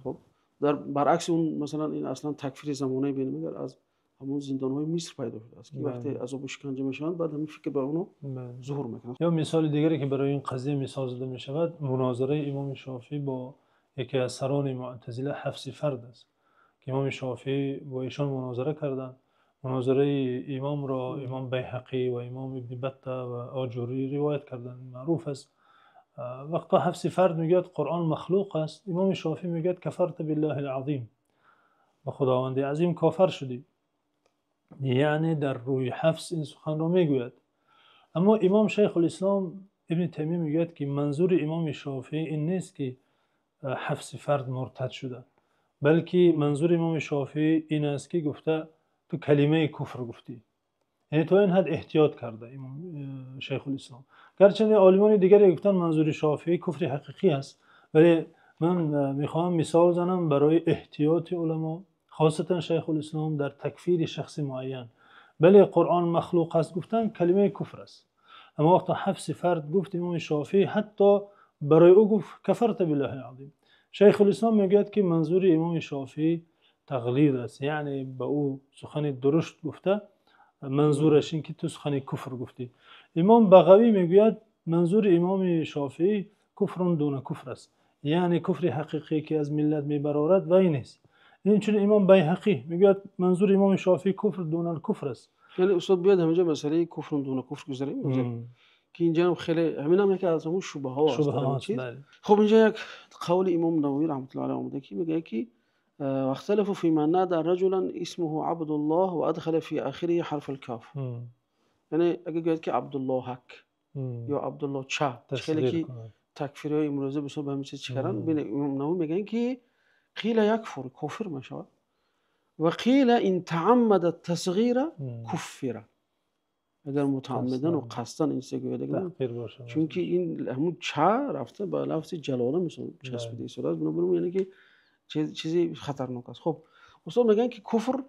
خب در برعکس اون مثلا این اصلا تکفیر زمانه بین الملل از همون زندان‌های مصر پیدا شده است که وقتی عذاب و شکنجه میشن بعد همین فکر به اونو ظهور میکنه. یا مثال دیگری که برای این قضیه مثال زده می شود مناظره امام شافعی با یکی از سران معتزله حفص فرد است که امام شافعی با ایشان مناظره کردند. مناظره امام را امام بیهقی و امام ابن بطه و آجوری روایت کردند، معروف است. وقتا حفص فرد میگه قرآن مخلوق است، امام شافعی میگه کفرت بالله العظیم، با خداوند عظیم کافر شدی. یعنی در روی حفص این سخن را میگوید. اما امام شیخ الاسلام ابن تیمیه میگه که منظور امام شافعی این نیست که حفص فرد مرتد شده، بلکه منظور امام شافعی این است که گفته تو کلمه کفر گفتی، یعنی تو این حد احتیاط کرده امام شیخ الاسلام. گرچه عالمان دیگری گفتن منظور شافعی کفر حقیقی است، ولی من میخوام مثال زنم برای احتیاط علما، خاصتا شیخ الاسلام در تکفیر شخص معین. بله قرآن مخلوق است گفتن کلمه کفر است، اما وقتا حفص فرد گفت امام شافعی حتی برای او گفت کفرت بالله العظیم. شیخ الاسلام میگه که منظور امام شافعی تقلید است، یعنی به او سخن درشت گفته، منظورش این که تو سخن کفر گفتی. امام بغوی میگوید منظور امام شافعی کفر دون کفر است، یعنی کفر حقیقی که از ملت میبرارد و این است. این چون امام بیهقی میگوید منظور امام شافعی کفر دون کفر است. یعنی استاد بیاد همینجا مسئله کفر دون کفر گذاریم که اینجا هم خیلی همین هم یکی از همون شبهه هاست. خب اینجا یک قول امام نووی رحمت الله علیه اومده که میگه که واختلفوا في من نادى رجلا اسمه عبد الله وادخل في اخره حرف الكاف. یعنی اگه گوید که عبدالله حق یا عبدالله چا، خیلی که تکفیرهای امروزه بسیار به همین چیز چیکارن، بین امام نووی میگن که قیل یکفر کافر میشود و قیل ان تعمد التصغیر کفر، اگر متعمدن و قصدن این سه گویدگان، چون که این همون چا رفته با لفظ جلاله مثلا چسبیده صورت بنابراین یعنی که چیزی خطرناک است. خب اصلا میگن که کفر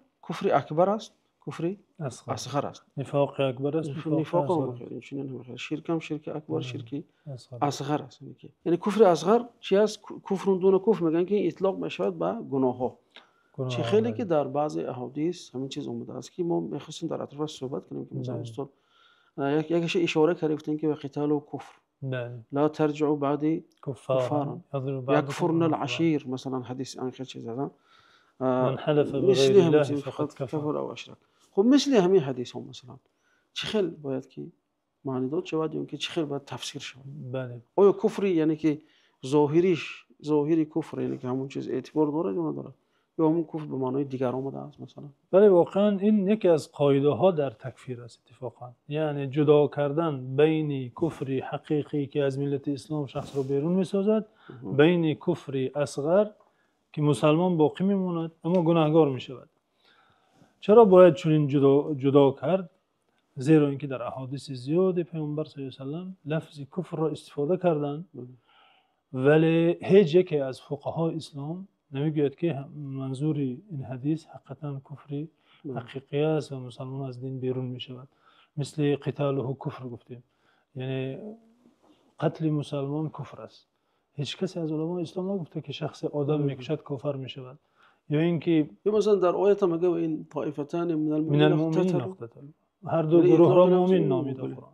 اکبر است، کفر اصغر اصغر است. نفاق اکبر است، نفاق هم اصغر است. بخیر این چنین هم بخیر. شرک هم شرک اکبر، شرک اصغر. اصغر است. یعنی کفر اصغر چی است؟ کفر دون کفر میگن که اطلاق میشود به گناه ها. چه خیلی که در بعض احادیث همین چیز اومده است که ما میخواستیم در اطراف صحبت کنیم که مثلا استاد یکیش اشاره کردن که به قتال و کفر لا ترجعوا بعد کفارا یکفرن العشیر، مثلا حدیث آخر چیز هذا من حلف بغیر الله فقد کفر او اشرک. خب مثل همین حدیث هم مثلا چه خیلی باید که معنی داد شود یا که چه خیلی باید تفسیر شود؟ بله. آیا کفری یعنی که ظاهری کفر یعنی که همون چیز اعتبار داره یا نداره، یا همون کفر به معنای دیگر آمده است مثلا؟ بله واقعا این یکی از قاعده ها در تکفیر است اتفاقا، یعنی جدا کردن بین کفری حقیقی که از ملت اسلام شخص رو بیرون میسازد بین کفری اصغر که مسلمان باقی میموند اما گناهگار میشود. چرا باید چنین جدا کرد؟ زیرا اینکه در احادیث زیاد پیامبر صلی الله علیه و سلم لفظ کفر را استفاده کردند ولی هیچ یکی از فقهای اسلام نمیگوید که منظور این حدیث حقیقتا کفری حقیقی است و مسلمان از دین بیرون می شود. مثل قتاله کفر گفتیم، یعنی قتل مسلمان کفر است. هیچ کسی از علما اسلام نگفته که شخص آدم میکشد کافر می شود. یا اینکه مثلا در آیه هم میگه این طائفتان من المؤمنین اقتتلوا، هر دو گروه را مؤمن نامیده قرآن.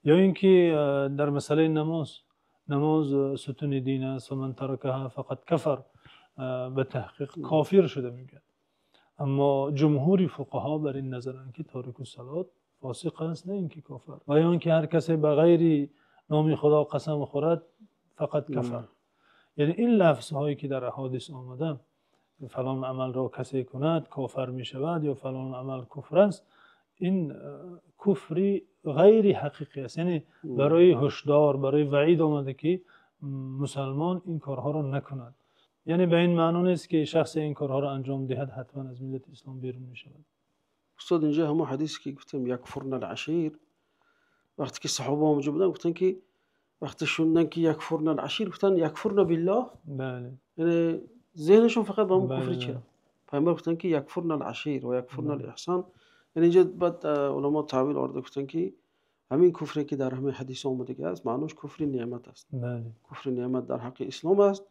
یا اینکه در مسئله نماز ستون دین است و من ترکها فقط کفر، به تحقیق کافر شده میگن. اما جمهور فقها بر این نظرند که تارک الصلات فاسق است، نه اینکه کافر. و یا اینکه هر کسی به غیر نام خدا قسم خورد فقط کفر. یعنی این لفظ هایی که در احادیث آمده فلان عمل را کسی کند کافر می شود یا فلان عمل کفر است، این کفری غیر حقیقی است. یعنی برای هشدار، برای وعید آمده که مسلمان این کارها را نکند. یعنی به این معنی نیست که شخص این کارها را انجام دهد حتما از ملت اسلام بیرون می شود. استاد اینجا همون حدیثی که گفتم یکفرن العشیر، وقتی که صحابه آمده بودن گفتن که وقتی شوندن که یکفرن العشیر گفتن یکفرن بالله. بله. یعنی ذهنشون فقط با اون کفر چیه؟ پیامبر گفتن که یکفرن العشیر و یکفرن الاحسان. یعنی اینجا بعد علما تعبیر آورده گفتن که همین کفری که در همین حدیث اومده است معنیش کفر نعمت است. بله. کفر نعمت در حق اسلام است.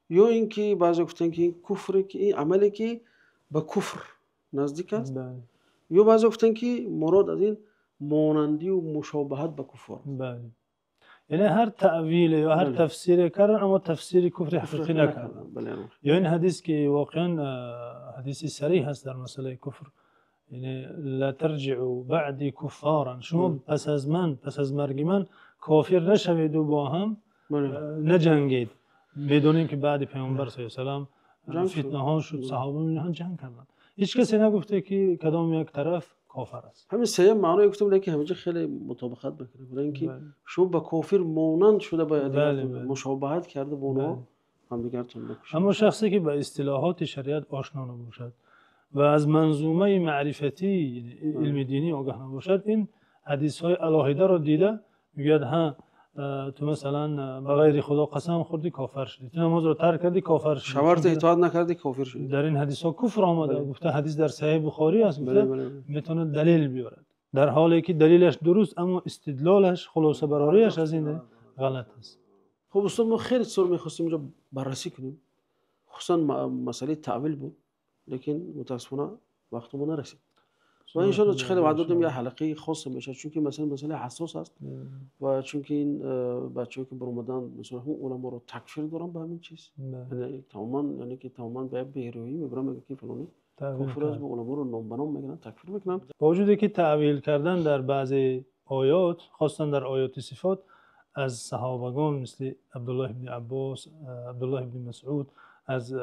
یا اینکه بعضی گفتن که این کفر که این عملی که به کفر نزدیک است. بله. یا بعضی گفتن که مراد از این مانندی و مشابهت به کفر. بله. یعنی هر تعویل یا هر تفسیر کردن اما تفسیر کفر حقیقی نکردن. یا این حدیث که واقعا حدیثی صریح هست در مسئله کفر، یعنی لا ترجعوا بعدی کفارا، شما پس از مرگ من کافر نشوید و با هم نجنگید. بدون اینکه بعد پیامبر صلی الله علیه و سلم فتنه ها شد، صحابه اینها جنگ کردند. هیچ کسی نگفته که کدام یک طرف کافر است. همین سه معنی گفتم که همینجا خیلی مطابقت میکنه، برای اینکه شما با کافر مانند شده باید مشابهت کرده با اونها هم دیگرتون بکشید. اما شخصی که با اصطلاحات شریعت آشنا نباشد و از منظومه معرفتی علم دینی آگاه نباشد، این حدیث های علاهیده را دیده میگه ها تو مثلا به غیر خدا قسم خوردی کافر شدی، تو نماز رو ترک کردی کافر شدی، شرط اطاعت نکردی کافر شدی. در این حدیث ها کفر آمده. گفته حدیث در صحیح بخاری است، گفته میتونه دلیل بیارد در حالی که دلیلش درست اما استدلالش خلاصه براریش از این غلط است. خب استاد ما خیلی سوال می‌خواستیم اینجا بررسی کنیم، خصوصا مسئله تعویل بود، لیکن متاسفانه وقتمون نرسید. و ان شاء الله خیلی وعده دادم یه حلقه خاص میشه، چون که مسئله حساس است و چون که این بچه‌ها که برآمدن مثلا هم علما رو تکفیر دارن به همین چیز، یعنی تماما به بیرویی میبرن، میگه که فلانی کفر است، به علما رو نام بنام میگن تکفیر میکنن. با وجودی که تعویل کردن در بعضی آیات، خاصا در آیات صفات، از صحابگان مثل عبدالله ابن عباس، عبدالله ابن مسعود، از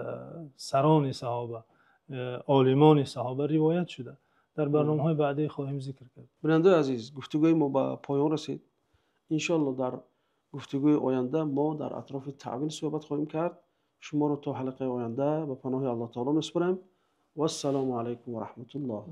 سران صحابه، عالمان صحابه روایت شده. در برنامه‌های بعدی خواهیم ذکر کرد. بیننده عزیز، گفتگوی ما به پایان رسید. ان شاء الله در گفتگوی آینده ما در اطراف تعویل صحبت خواهیم کرد. شما رو تا حلقه آینده به پناه الله تعالی میسپارم و السلام علیکم و رحمت الله.